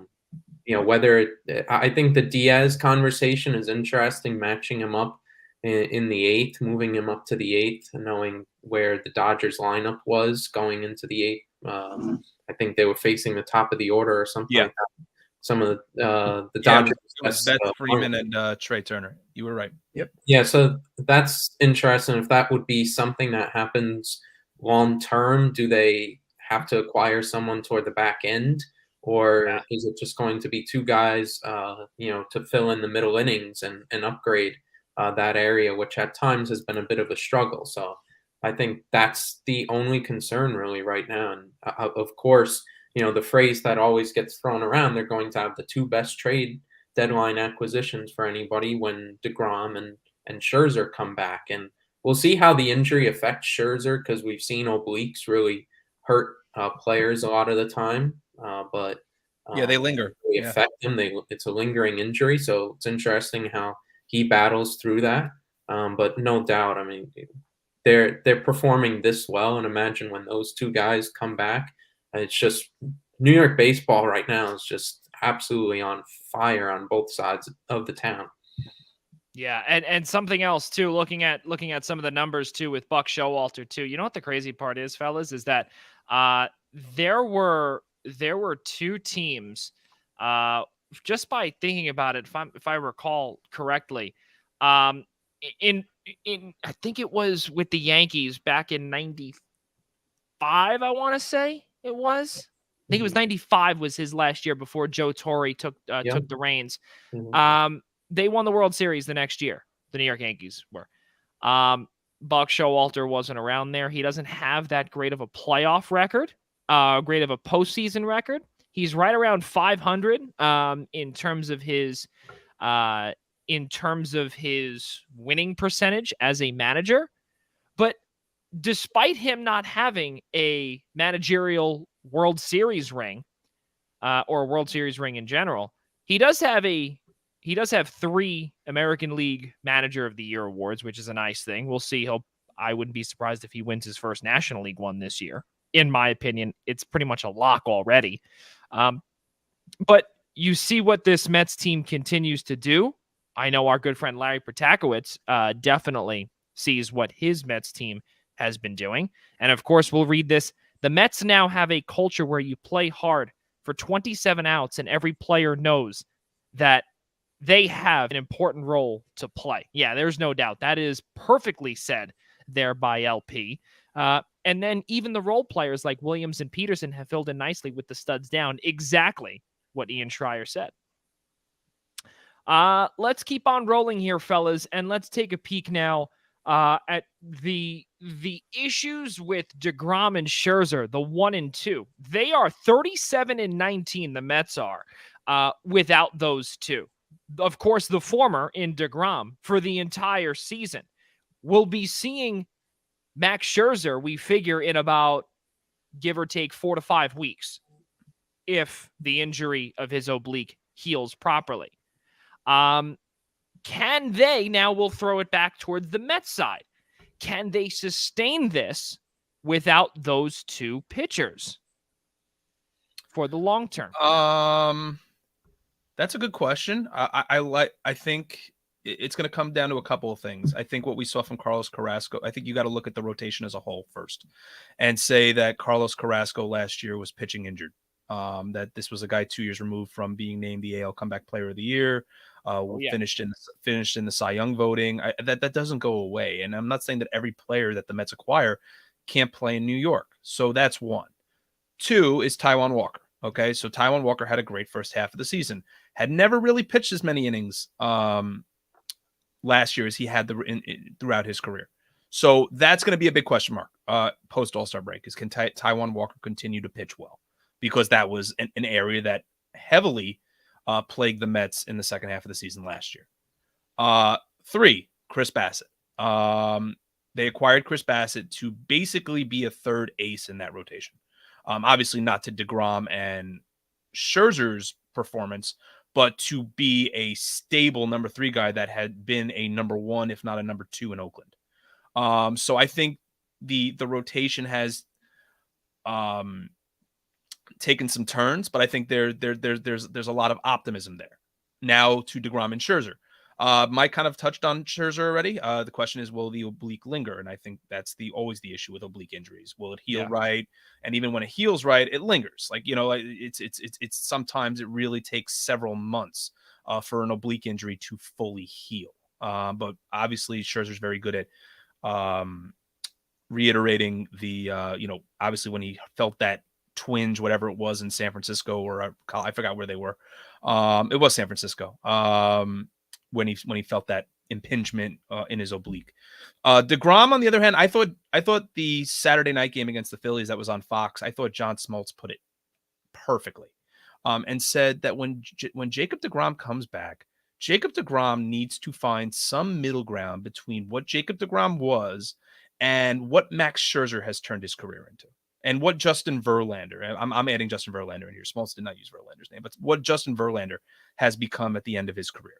think the Diaz conversation is interesting, matching him up in the 8th, moving him up to the 8th, and knowing where the Dodgers lineup was going into the 8th. I think they were facing the top of the order or something like that. Some of the Dodgers.
It was Beth Freeman and Trey Turner. You were right. Yep.
Yeah, so that's interesting. If that would be something that happens long term, do they have to acquire someone toward the back end? Or is it just going to be 2 guys, to fill in the middle innings and upgrade that area, which at times has been a bit of a struggle. So I think that's the only concern really right now. And of course, the phrase that always gets thrown around, they're going to have the 2 best trade deadline acquisitions for anybody when DeGrom and Scherzer come back. And we'll see how the injury affects Scherzer, because we've seen obliques really hurt players a lot of the time. But
they linger.
They affect them. It's a lingering injury. So it's interesting how he battles through that. But no doubt, I mean, they're performing this well, and imagine when those 2 guys come back. It's just New York baseball right now is just absolutely on fire on both sides of the town.
Yeah, and something else too, looking at some of the numbers too with Buck Showalter too. You know what the crazy part is, fellas, is that there were two teams, just by thinking about it, if I recall correctly, in I think it was with the Yankees back in 95, I want to say it was. I think it was 95 was his last year before Joe Torre took the reins. They won the World Series the next year. The New York Yankees were. Buck Showalter wasn't around there. He doesn't have that great of a playoff record, great of a postseason record. He's right around 500 in terms of his winning percentage as a manager. But despite him not having a managerial World Series ring, or a World Series ring in general, he does have 3 American League Manager of the Year awards, which is a nice thing. We'll see. I wouldn't be surprised if he wins his first National League one this year. In my opinion, it's pretty much a lock already. But you see what this Mets team continues to do. I know our good friend Larry Protakowicz definitely sees what his Mets team has been doing. And of course, we'll read this. The Mets now have a culture where you play hard for 27 outs and every player knows that they have an important role to play. Yeah, there's no doubt. That is perfectly said there by LP. And then even the role players like Williams and Peterson have filled in nicely with the studs down. Exactly what Ian Schraier said. Let's keep on rolling here, fellas, and let's take a peek now at the issues with DeGrom and Scherzer, the 1 and 2. They are 37-19, the Mets are, without those two. Of course, the former in DeGrom for the entire season. We'll be seeing Max Scherzer, we figure, in about, give or take, 4 to 5 weeks, if the injury of his oblique heals properly. Can they, now we'll throw it back towards the Mets side, can they sustain this without those two pitchers for the long term?
That's a good question. I think it's going to come down to a couple of things. I think what we saw from Carlos Carrasco, I think you got to look at the rotation as a whole first and say that Carlos Carrasco last year was pitching injured. That this was a guy 2 years removed from being named the AL Comeback Player of the Year. Finished in the Cy Young voting. That doesn't go away. And I'm not saying that every player that the Mets acquire can't play in New York. So that's one. Two is Taijuan Walker. Okay, so Taijuan Walker had a great first half of the season. Had never really pitched as many innings last year as he had throughout his career. So that's going to be a big question mark post All-Star break. Is can Taijuan Walker continue to pitch well? Because that was an area that heavily plagued the Mets in the second half of the season last year. 3, Chris Bassett. They acquired Chris Bassett to basically be a third ace in that rotation. Obviously not to DeGrom and Scherzer's performance, but to be a stable number 3 guy that had been a number 1, if not a number 2 in Oakland. So I think the rotation has taken some turns, but I think there's a lot of optimism there. Now to DeGrom and Scherzer. Mike kind of touched on Scherzer already. The question is, will the oblique linger? And I think that's always the issue with oblique injuries. Will it heal right? And even when it heals right, it lingers. Like, it's sometimes it really takes several months for an oblique injury to fully heal. But obviously Scherzer's very good at reiterating the, obviously when he felt that twinge, whatever it was in San Francisco, or I forgot where they were. It was San Francisco. When he felt that impingement in his oblique. DeGrom, on the other hand, I thought the Saturday night game against the Phillies that was on Fox, I thought John Smoltz put it perfectly, and said that when Jacob DeGrom comes back, Jacob DeGrom needs to find some middle ground between what Jacob DeGrom was and what Max Scherzer has turned his career into. And what Justin Verlander, I'm adding Justin Verlander in here. Smoltz did not use Verlander's name, but what Justin Verlander has become at the end of his career.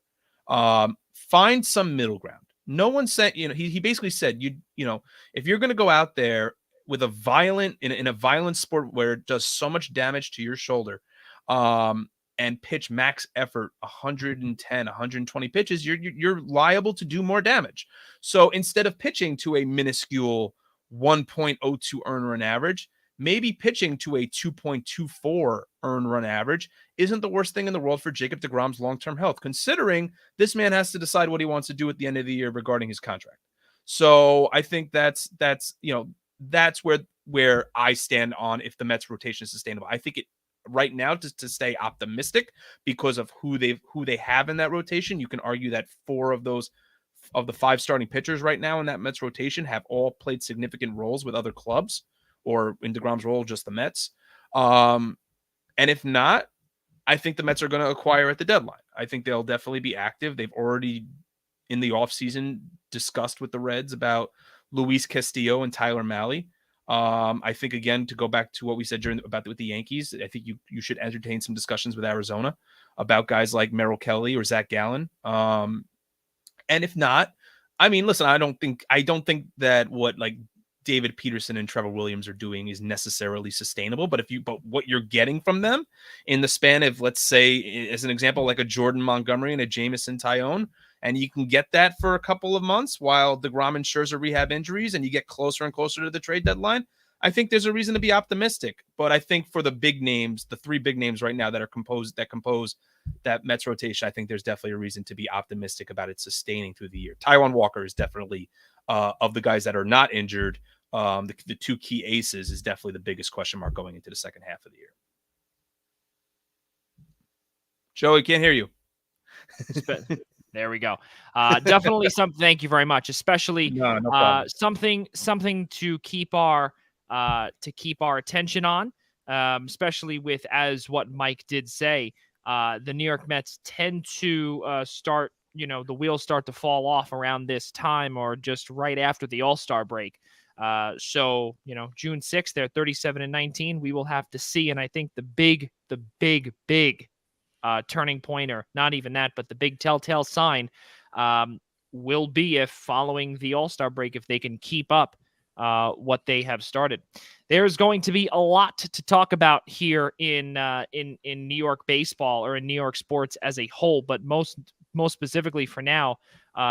Find some middle ground. No one said, he basically said, if you're going to go out there with a violent, in a violent sport where it does so much damage to your shoulder, and pitch max effort 110, 120 pitches, you're liable to do more damage. So instead of pitching to a minuscule 1.02 earner on average, maybe pitching to a 2.24 earned run average isn't the worst thing in the world for Jacob deGrom's long-term health, considering this man has to decide what he wants to do at the end of the year regarding his contract. So I think that's where I stand on if the Mets rotation is sustainable. I think it right now to stay optimistic because of who they have in that rotation. You can argue that 4 of the 5 starting pitchers right now in that Mets rotation have all played significant roles with other clubs, or in DeGrom's role, just the Mets. And if not, I think the Mets are going to acquire at the deadline. I think they'll definitely be active. They've already, in the offseason, discussed with the Reds about Luis Castillo and Tyler Mahle. I think, again, to go back to what we said with the Yankees, I think you should entertain some discussions with Arizona about guys like Merrill Kelly or Zach Gallen. And if not, I mean, listen, I don't think that what like David Peterson and Trevor Williams are doing is necessarily sustainable. But what you're getting from them in the span of, let's say, as an example, like a Jordan Montgomery and a Jameson Tyone, and you can get that for a couple of months while DeGrom and Scherzer rehab injuries, and you get closer and closer to the trade deadline, I think there's a reason to be optimistic. But I think for the big names, the 3 big names right now that compose that Mets rotation, I think there's definitely a reason to be optimistic about it sustaining through the year. Taijuan Walker is definitely, of the guys that are not injured, the 2 key aces is definitely the biggest question mark going into the second half of the year. Joey, can't hear you.
There we go. Definitely something. Thank you very much. Especially something to keep our attention on, especially with, as what Mike did say, the New York Mets tend to start. The wheels start to fall off around this time or just right after the All-Star break. So June 6th, they're 37-19. We will have to see, and I think the big turning point, or not even that, but the big telltale sign will be if following the All-Star break, if they can keep up what they have started. There's going to be a lot to talk about here in New York baseball, or in New York sports as a whole, but most specifically for now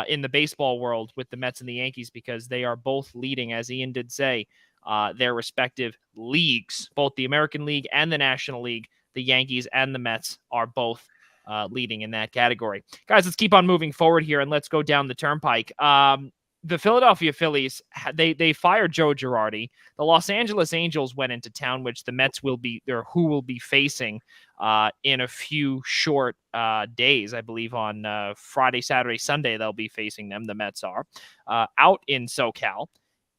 in the baseball world with the Mets and the Yankees, because they are both leading, as Ian did say, their respective leagues, both the American League and the National League. The Yankees and the Mets are both leading in that category. Guys, let's keep on moving forward here, and let's go down the turnpike. The Philadelphia Phillies, they fired Joe Girardi. The Los Angeles Angels went into town, which the Mets will be facing in a few short days. I believe on Friday, Saturday, Sunday, they'll be facing them. The Mets are out in SoCal.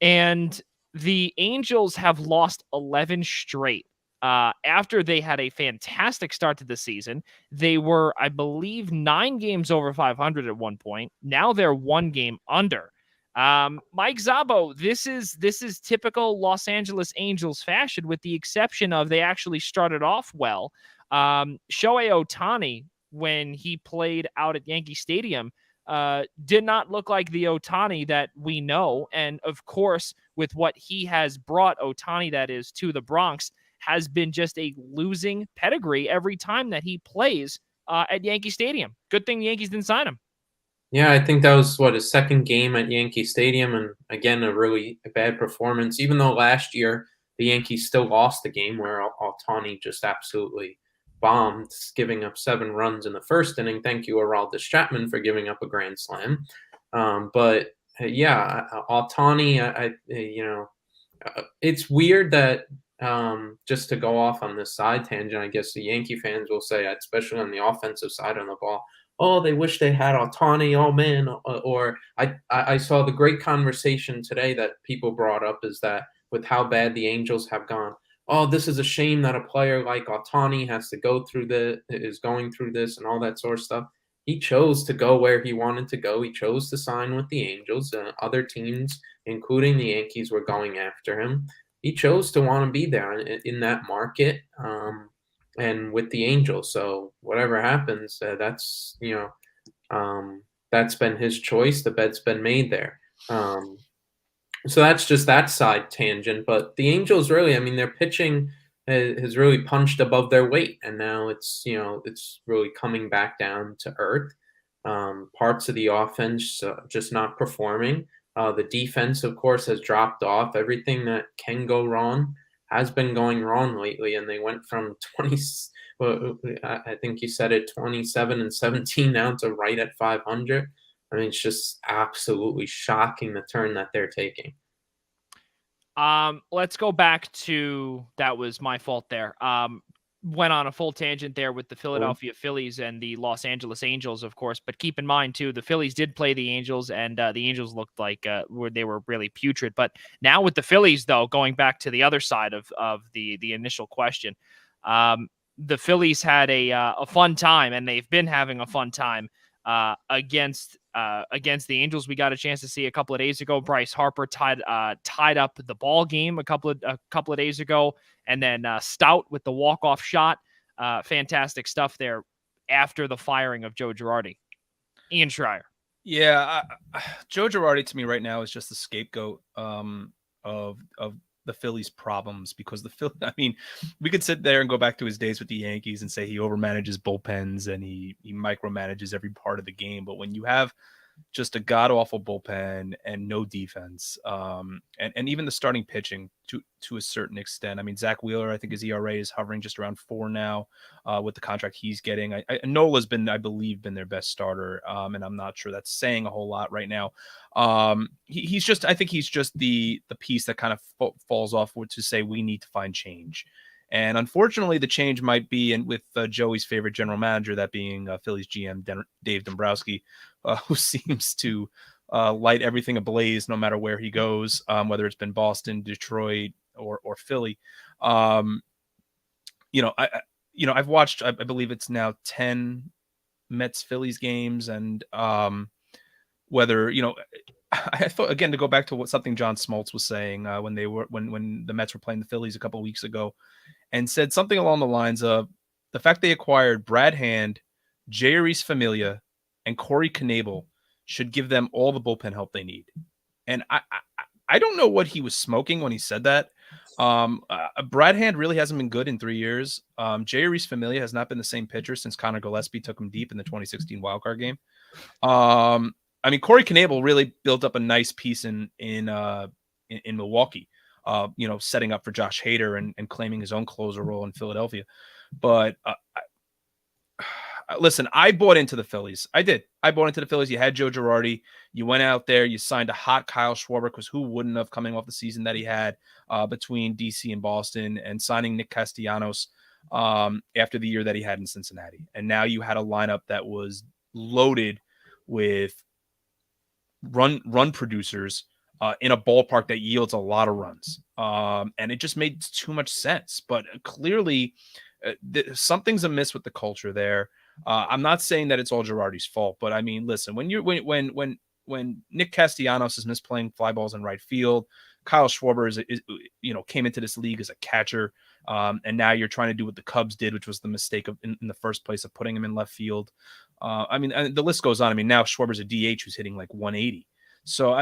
And the Angels have lost 11 straight. After they had a fantastic start to the season, they were, I believe, 9 games over 500 at one point. Now they're 1 game under. Mike Szabo, this is typical Los Angeles Angels fashion, with the exception of they actually started off well. Shohei Ohtani, when he played out at Yankee Stadium, did not look like the Ohtani that we know. And of course, with what he has brought, Ohtani, that is, to the Bronx, has been just a losing pedigree every time that he plays at Yankee Stadium. Good thing the Yankees didn't sign him.
Yeah, I think that was his second game at Yankee Stadium, and again, a really bad performance. Even though last year the Yankees still lost the game, where Ohtani just absolutely bombed, giving up 7 runs in the first inning. Thank you, Aroldis Chapman, for giving up a grand slam. But yeah, Ohtani, it's weird that. Just to go off on this side tangent, I guess the Yankee fans will say, especially on the offensive side on the ball, oh, they wish they had Ohtani, oh man. Or I saw the great conversation today that people brought up, is that with how bad the Angels have gone, oh, this is a shame that a player like Ohtani is going through this and all that sort of stuff. He chose to go where he wanted to go. He chose to sign with the Angels. Other teams, including the Yankees, were going after him. He chose to want to be there in that market, and with the Angels. So whatever happens, that's been his choice. The bet's been made there. So that's just that side tangent. But the Angels, really, I mean, their pitching has really punched above their weight, and now it's really coming back down to earth. Parts of the offense just not performing. The defense, of course, has dropped off. Everything that can go wrong has been going wrong lately, and they went from 20. Well, I think you said it, 27-17 now to right at 500. I mean, it's just absolutely shocking the turn that they're taking.
Let's go back to, that was my fault there. Went on a full tangent there with the Philadelphia Phillies and the Los Angeles Angels, of course. But keep in mind, too, the Phillies did play the Angels, and the Angels looked like they were really putrid. But now with the Phillies, though, going back to the other side of the initial question, the Phillies had a fun time, and they've been having a fun time against the Angels. We got a chance to see a couple of days ago. Bryce Harper tied up the ball game a couple of days ago, and then Stout with the walk-off shot. Fantastic stuff there after the firing of Joe Girardi. Ian Schraier.
Yeah, Joe Girardi to me right now is just the scapegoat of the Phillies' problems, because I mean, we could sit there and go back to his days with the Yankees and say he overmanages bullpens and he micromanages every part of the game. But when you have just a god-awful bullpen and no defense, and even the starting pitching to a certain extent. I mean, Zach Wheeler, I think his ERA is hovering just around 4 now with the contract he's getting. Nola's been, I believe, their best starter, and I'm not sure that's saying a whole lot right now. He's just, I think he's just the piece that kind of falls off to say we need to find change. And unfortunately, the change might be with Joey's favorite general manager, that being Phillies GM Dave Dombrowski, who seems to light everything ablaze no matter where he goes, whether it's been Boston, Detroit, or Philly. I've watched, I believe it's now 10 Mets Phillies games, and whether I thought, again, to go back to something John Smoltz was saying when the Mets were playing the Phillies a couple of weeks ago, and said something along the lines of the fact they acquired Brad Hand, Jeurys Familia, and Corey Knebel should give them all the bullpen help they need. And I don't know what he was smoking when he said that. Brad Hand really hasn't been good in 3 years. Jeurys Familia has not been the same pitcher since Connor Gillespie took him deep in the 2016 wildcard game. I mean, Corey Knebel really built up a nice piece in Milwaukee, setting up for Josh Hader and claiming his own closer role in Philadelphia. But listen, I bought into the Phillies. I did. I bought into the Phillies. You had Joe Girardi. You went out there. You signed a hot Kyle Schwarber, because who wouldn't have, coming off the season that he had between DC and Boston, and signing Nick Castellanos after the year that he had in Cincinnati. And now you had a lineup that was loaded with run producers in a ballpark that yields a lot of runs. And it just made too much sense. But clearly, something's amiss with the culture there. I'm not saying that it's all Girardi's fault, but I mean, listen, when Nick Castellanos is misplaying fly balls in right field, Kyle Schwarber is came into this league as a catcher, and now you're trying to do what the Cubs did, which was the mistake in the first place of putting him in left field. I mean, and the list goes on. I mean, now Schwarber's a DH who's hitting like 180. So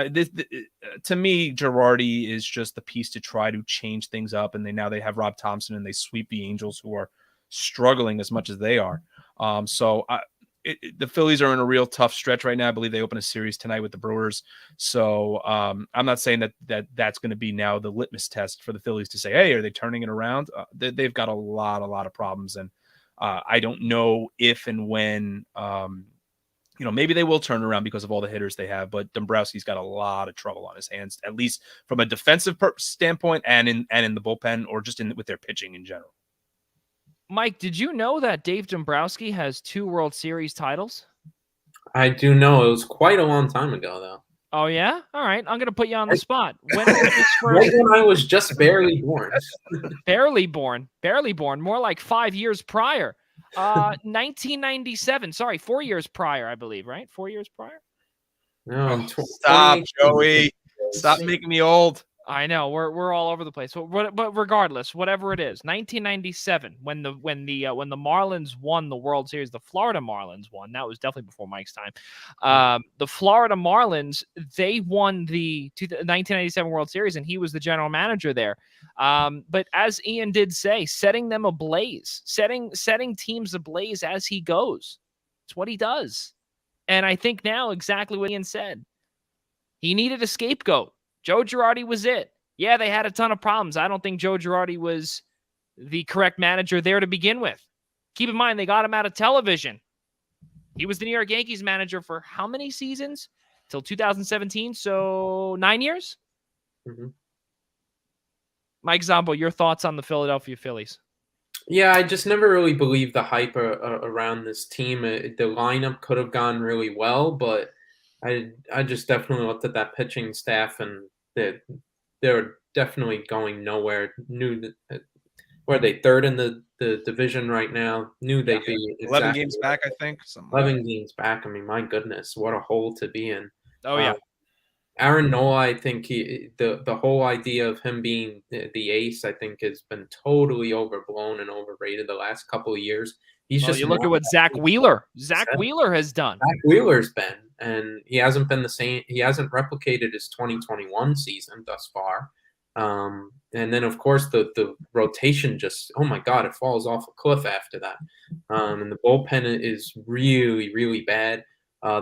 to me, Girardi is just the piece to try to change things up. And now they have Rob Thompson, and they sweep the Angels, who are struggling as much as they are. The Phillies are in a real tough stretch right now. I believe they open a series tonight with the Brewers. So I'm not saying that's going to be now the litmus test for the Phillies to say, hey, are they turning it around? They've got a lot of problems. And I don't know if and when, maybe they will turn around because of all the hitters they have, but Dombrowski's got a lot of trouble on his hands, at least from a defensive standpoint and in the bullpen, or just with their pitching in general.
Mike, did you know that Dave Dombrowski has 2 World Series titles?
I do know. It was quite a long time ago, though.
Oh, yeah? All right. I'm going to put you on the spot. When was his first...
Right when I was just barely born.
Barely born. More like 5 years prior. 1997. Sorry, 4 years prior, I believe, right? 4 years prior?
No,
stop, Joey. Stop making me old.
I know we're all over the place, but regardless, whatever it is, 1997, when the Marlins won the World Series, the Florida Marlins won. That was definitely before Mike's time. The Florida Marlins, they won the 1997 World Series, and he was the general manager there. But as Ian did say, setting them ablaze, setting teams ablaze as he goes. It's what he does, and I think now exactly what Ian said. He needed a scapegoat. Joe Girardi was it. yeah, they had a ton of problems. I don't think Joe Girardi was the correct manager there to begin with. Keep in mind, they got him out of television. He was the New York Yankees manager for how many seasons? Till 2017, so 9 years?
Mm-hmm.
Mike Szabo, your thoughts on the Philadelphia Phillies?
Yeah, I just never really believed the hype around this team. The lineup could have gone really well, but I just definitely looked at that pitching staff, and they're definitely going nowhere. Were they third in the division right now? Knew they'd be
11
exactly
games back, I think.
11 games back. I mean, my goodness, what a hole to be in.
Oh, yeah.
Aaron Nola, I think the whole idea of him being the ace, I think, has been totally overblown and overrated the last couple of years. He's
Well,
just
you look at what Zach Wheeler has done.
Zach Wheeler's been, and he hasn't been the same. He hasn't replicated his 2021 season thus far. And then, of course, the rotation just, oh my God, it falls off a cliff after that. And the bullpen is really, really bad.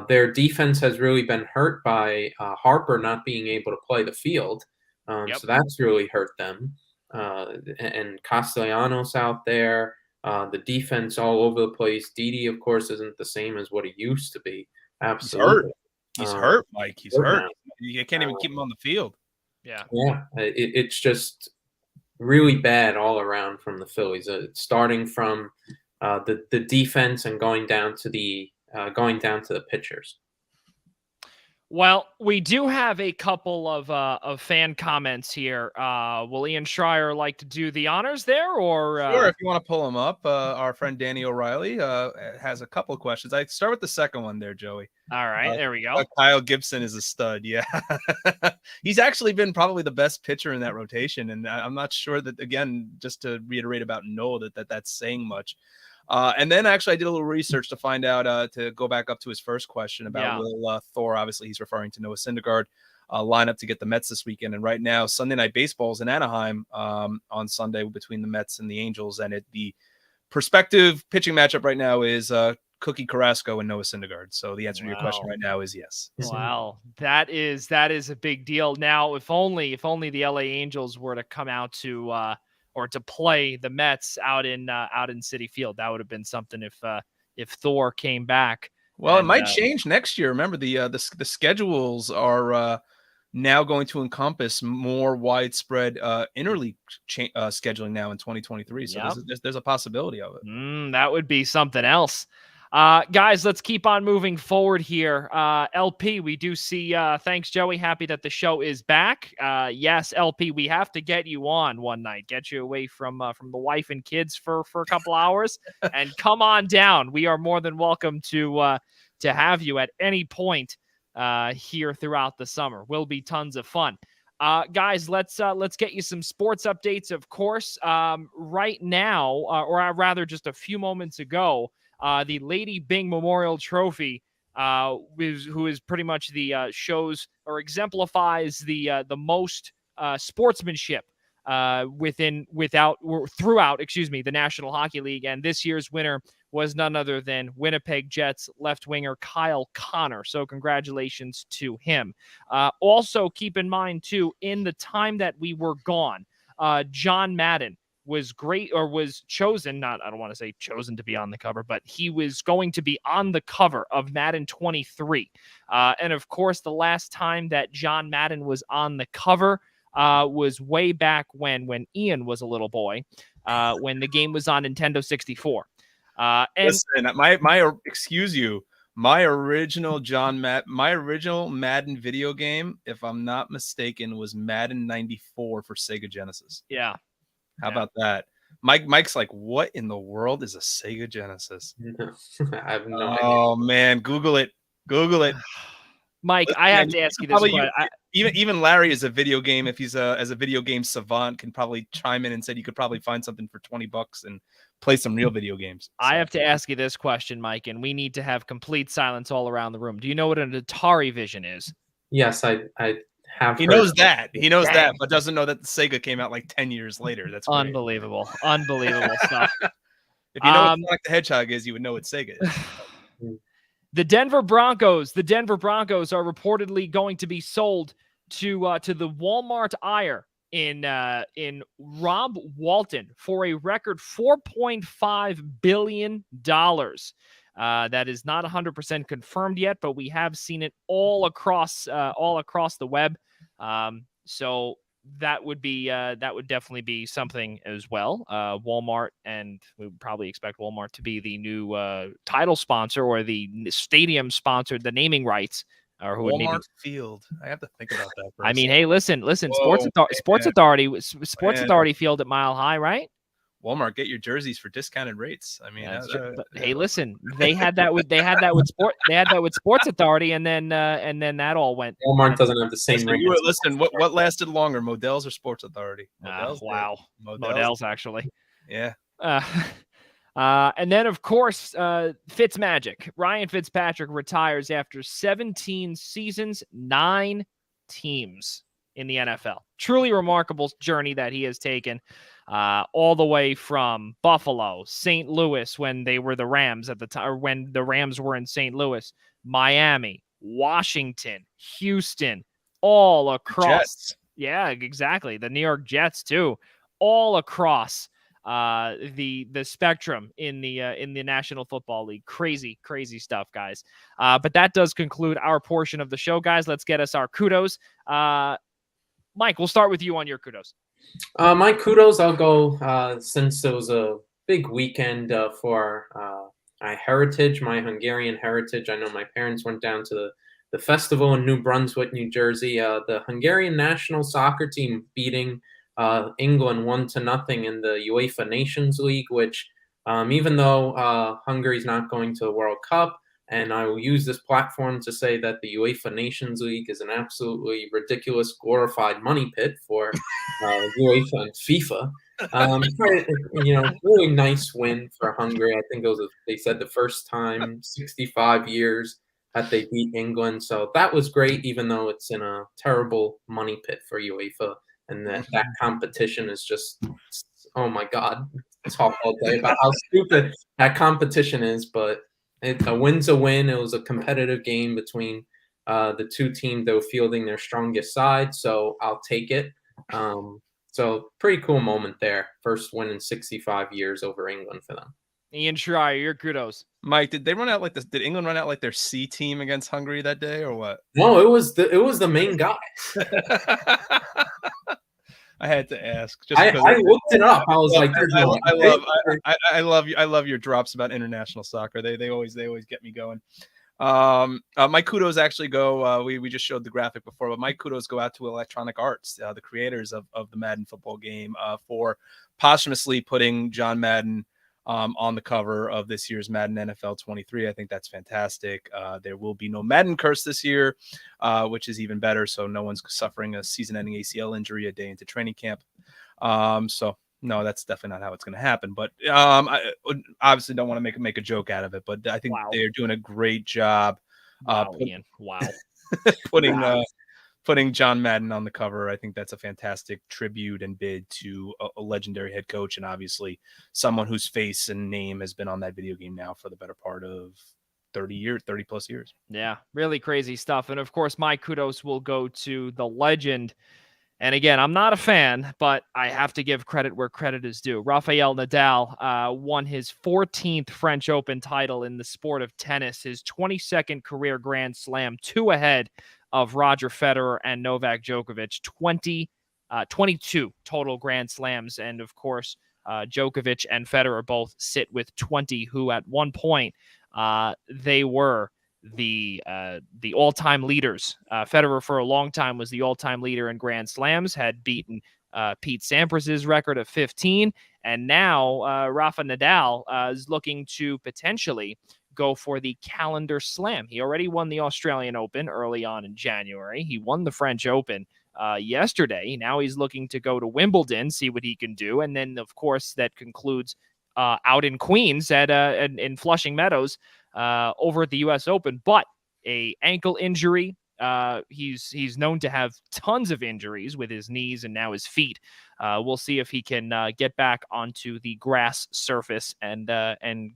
Their defense has really been hurt by Harper not being able to play the field. So that's really hurt them. And Castellanos out there, the defense all over the place. Didi, of course, isn't the same as what he used to be. Absolutely.
He's hurt, Mike. He's hurt.
Now.
You can't even keep him on the field.
Yeah.
It's just really bad all around from the Phillies. Starting from the defense and going down to the pitchers.
Well, we do have a couple of fan comments here. Will Ian Schraier like to do the honors there, or
sure? If you want to pull him up, our friend Danny O'Reilly has a couple of questions. I start with the second one there, Joey.
All right, there we go.
Kyle Gibson is a stud. Yeah, he's actually been probably the best pitcher in that rotation, and I'm not sure that, again, just to reiterate about Noel, that's saying much. And then actually I did a little research to find out, to go back up to his first question about Will Thor. Obviously he's referring to Noah Syndergaard, lineup to get the Mets this weekend. And right now Sunday Night Baseball is in Anaheim on Sunday between the Mets and the Angels. And the prospective pitching matchup right now is Cookie Carrasco and Noah Syndergaard. So the answer to your question right now is yes.
Wow, that is a big deal. Now, if only the LA Angels were to come out to or to play the Mets out in Citi Field. That would have been something if Thor came back.
Well, it might change next year. Remember, the schedules are now going to encompass more widespread interleague scheduling now in 2023. So there's a possibility of it.
That would be something else. Guys, let's keep on moving forward here. LP, we do see, thanks, Joey. Happy that the show is back. Yes, LP, we have to get you on one night, get you away from the wife and kids for a couple hours and come on down. We are more than welcome to have you at any point here throughout the summer. Will be tons of fun. Guys, let's get you some sports updates, of course. Right now, or rather just a few moments ago, the Lady Byng Memorial Trophy, who is pretty much the shows or exemplifies the most sportsmanship throughout the National Hockey League. And this year's winner was none other than Winnipeg Jets left winger Kyle Connor. So congratulations to him. Also keep in mind too, in the time that we were gone, John Madden was chosen, I don't want to say chosen to be on the cover, but he was going to be on the cover of Madden 23. And of course, the last time that John Madden was on the cover was way back when Ian was a little boy, when the game was on Nintendo 64. And
listen, my original Madden video game, if I'm not mistaken, was Madden 94 for Sega Genesis.
Yeah.
How about that? Mike's like, what in the world is a Sega Genesis?
I have no idea.
Oh man, Google it.
Mike, listen, I have to ask you this.
Even Larry is a video game. If he's as a video game savant, can probably chime in and said you could probably find something for $20 and play some real video games. So.
I have to ask you this question, Mike, and we need to have complete silence all around the room. Do you know what an Atari Vision is?
Yes, I have.
He knows that. He knows that, but doesn't know that the Sega came out like 10 years later. That's great.
Unbelievable stuff.
If you know what Sonic the Hedgehog is, you would know what Sega is.
The Denver Broncos are reportedly going to be sold to the Walmart in Rob Walton for a record $4.5 billion. That is not 100% confirmed yet, but we have seen it all across the web. So that would definitely be something as well. Walmart, and we would probably expect Walmart to be the new title sponsor or the stadium sponsor, the naming rights. Or who
Walmart Field. I have to think about that.
I mean, hey, listen.
Whoa,
Sports Authority Field at Mile High, right?
Walmart, get your jerseys for discounted rates. I mean,
hey, listen, they had that with Sports Authority, and then that all went.
Walmart doesn't have the same rate.
Listen, what lasted longer, Modell's or Sports Authority?
Wow, Modell's actually.
Yeah.
And then, of course, Fitzmagic. Ryan Fitzpatrick retires after 17 seasons, 9 teams in the NFL. Truly remarkable journey that he has taken, all the way from Buffalo, St. Louis when they were the Rams at the time, or when the Rams were in St. Louis, Miami, Washington, Houston, all across. Yeah, exactly. The New York Jets too, all across the spectrum in the National Football League. Crazy stuff, guys. But that does conclude our portion of the show, guys. Let's get us our kudos. Mike, we'll start with you on your kudos.
My kudos, I'll go since it was a big weekend for my heritage, my Hungarian heritage. I know my parents went down to the festival in New Brunswick, New Jersey. The Hungarian national soccer team beating England 1-0 in the UEFA Nations League, which even though Hungary's not going to the World Cup, and I will use this platform to say that the UEFA Nations League is an absolutely ridiculous, glorified money pit for UEFA and FIFA. Really nice win for Hungary. I think it was, they said, the first time 65 years that they beat England. So that was great, even though it's in a terrible money pit for UEFA. And that competition is just, oh my God, talk all day about how stupid that competition is. But a win's a win. It was a competitive game between the two teams that were fielding their strongest side. So I'll take it. So pretty cool moment there. First win in 65 years over England for them.
Ian Schraier, your kudos.
Mike, did they run out like this? Did England run out like their C team against Hungary that day, or what?
No, it was the main guy.
I had to ask.
I looked it up. I was like,
I love your drops about international soccer. They always get me going. My kudos actually go. We just showed the graphic before, but my kudos go out to Electronic Arts, the creators of the Madden football game, for posthumously putting John Madden on the cover of this year's Madden NFL 23. I think that's fantastic. There will be no Madden curse this year, which is even better. So no one's suffering a season-ending ACL injury a day into training camp. So no, that's definitely not how it's going to happen. But I obviously don't want to make a joke out of it. But I think they're doing a great job. Putting John Madden on the cover. I think that's a fantastic tribute and bid to a legendary head coach, and obviously someone whose face and name has been on that video game now for the better part of 30 plus years. Yeah,
really crazy stuff. And of course, my kudos will go to the legend. And again, I'm not a fan, but I have to give credit where credit is due. Rafael Nadal won his 14th French Open title in the sport of tennis, his 22nd career Grand Slam, 2 ahead of Roger Federer and Novak Djokovic, 22 total Grand Slams. And of course, Djokovic and Federer both sit with 20, who at one point they were the all-time leaders. Federer for a long time was the all-time leader in Grand Slams, had beaten Pete Sampras's record of 15. And now Rafa Nadal is looking to potentially go for the calendar slam. He already won the Australian Open early on in January. He won the French Open yesterday. Now he's looking to go to Wimbledon, see what he can do. And then, of course, that concludes out in Queens in Flushing Meadows over at the U.S. Open. But a ankle injury. He's known to have tons of injuries with his knees and now his feet. We'll see if he can get back onto the grass surface and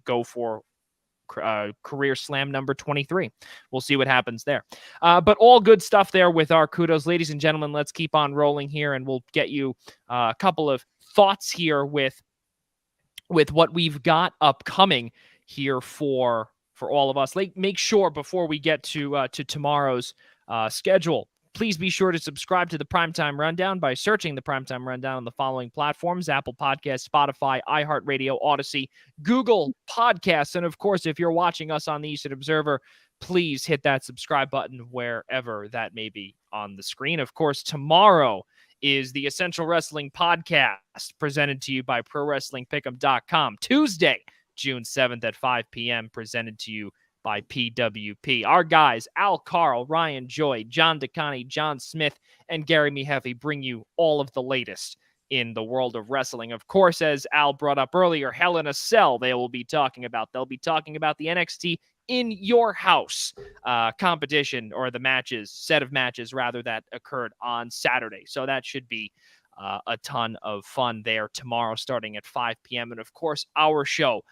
go for career slam number 23. We'll see what happens there. But all good stuff there with our kudos. Ladies and gentlemen, let's keep on rolling here, and we'll get you a couple of thoughts here with what we've got upcoming here for all of us. Make sure before we get to tomorrow's schedule, please be sure to subscribe to the Primetime Rundown by searching the Primetime Rundown on the following platforms: Apple Podcasts, Spotify, iHeartRadio, Odyssey, Google Podcasts. And of course, if you're watching us on the Eastern Observer, please hit that subscribe button wherever that may be on the screen. Of course, tomorrow is the Essential Wrestling Podcast presented to you by ProWrestlingPick'em.com. Tuesday, June 7th at 5 p.m. presented to you by PWP. Our guys, Al Carl, Ryan Joy, John DeConnie, John Smith, and Gary Mehefe bring you all of the latest in the world of wrestling. Of course, as Al brought up earlier, Hell in a Cell they will be talking about. They'll be talking about the NXT In Your House competition, or the set of matches rather, that occurred on Saturday. So that should be a ton of fun there tomorrow starting at 5 p.m. And of course, our show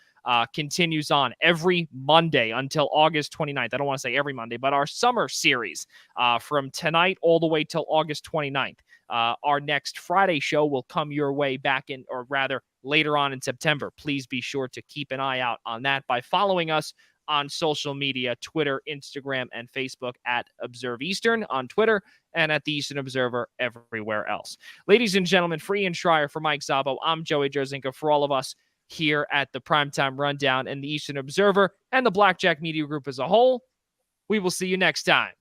continues on every Monday until August 29th. I don't want to say every Monday, but our summer series from tonight all the way till August 29th. Our next Friday show will come your way later on in September. Please be sure to keep an eye out on that by following us on social media: Twitter, Instagram, and Facebook at Observe Eastern on Twitter, and at the Eastern Observer everywhere else. Ladies and gentlemen, for Ian Schraier, for Mike Szabo, I'm Joey Jarzynka. For all of us here at the Primetime Rundown and the Eastern Observer and the Blackjack Media Group as a whole, we will see you next time.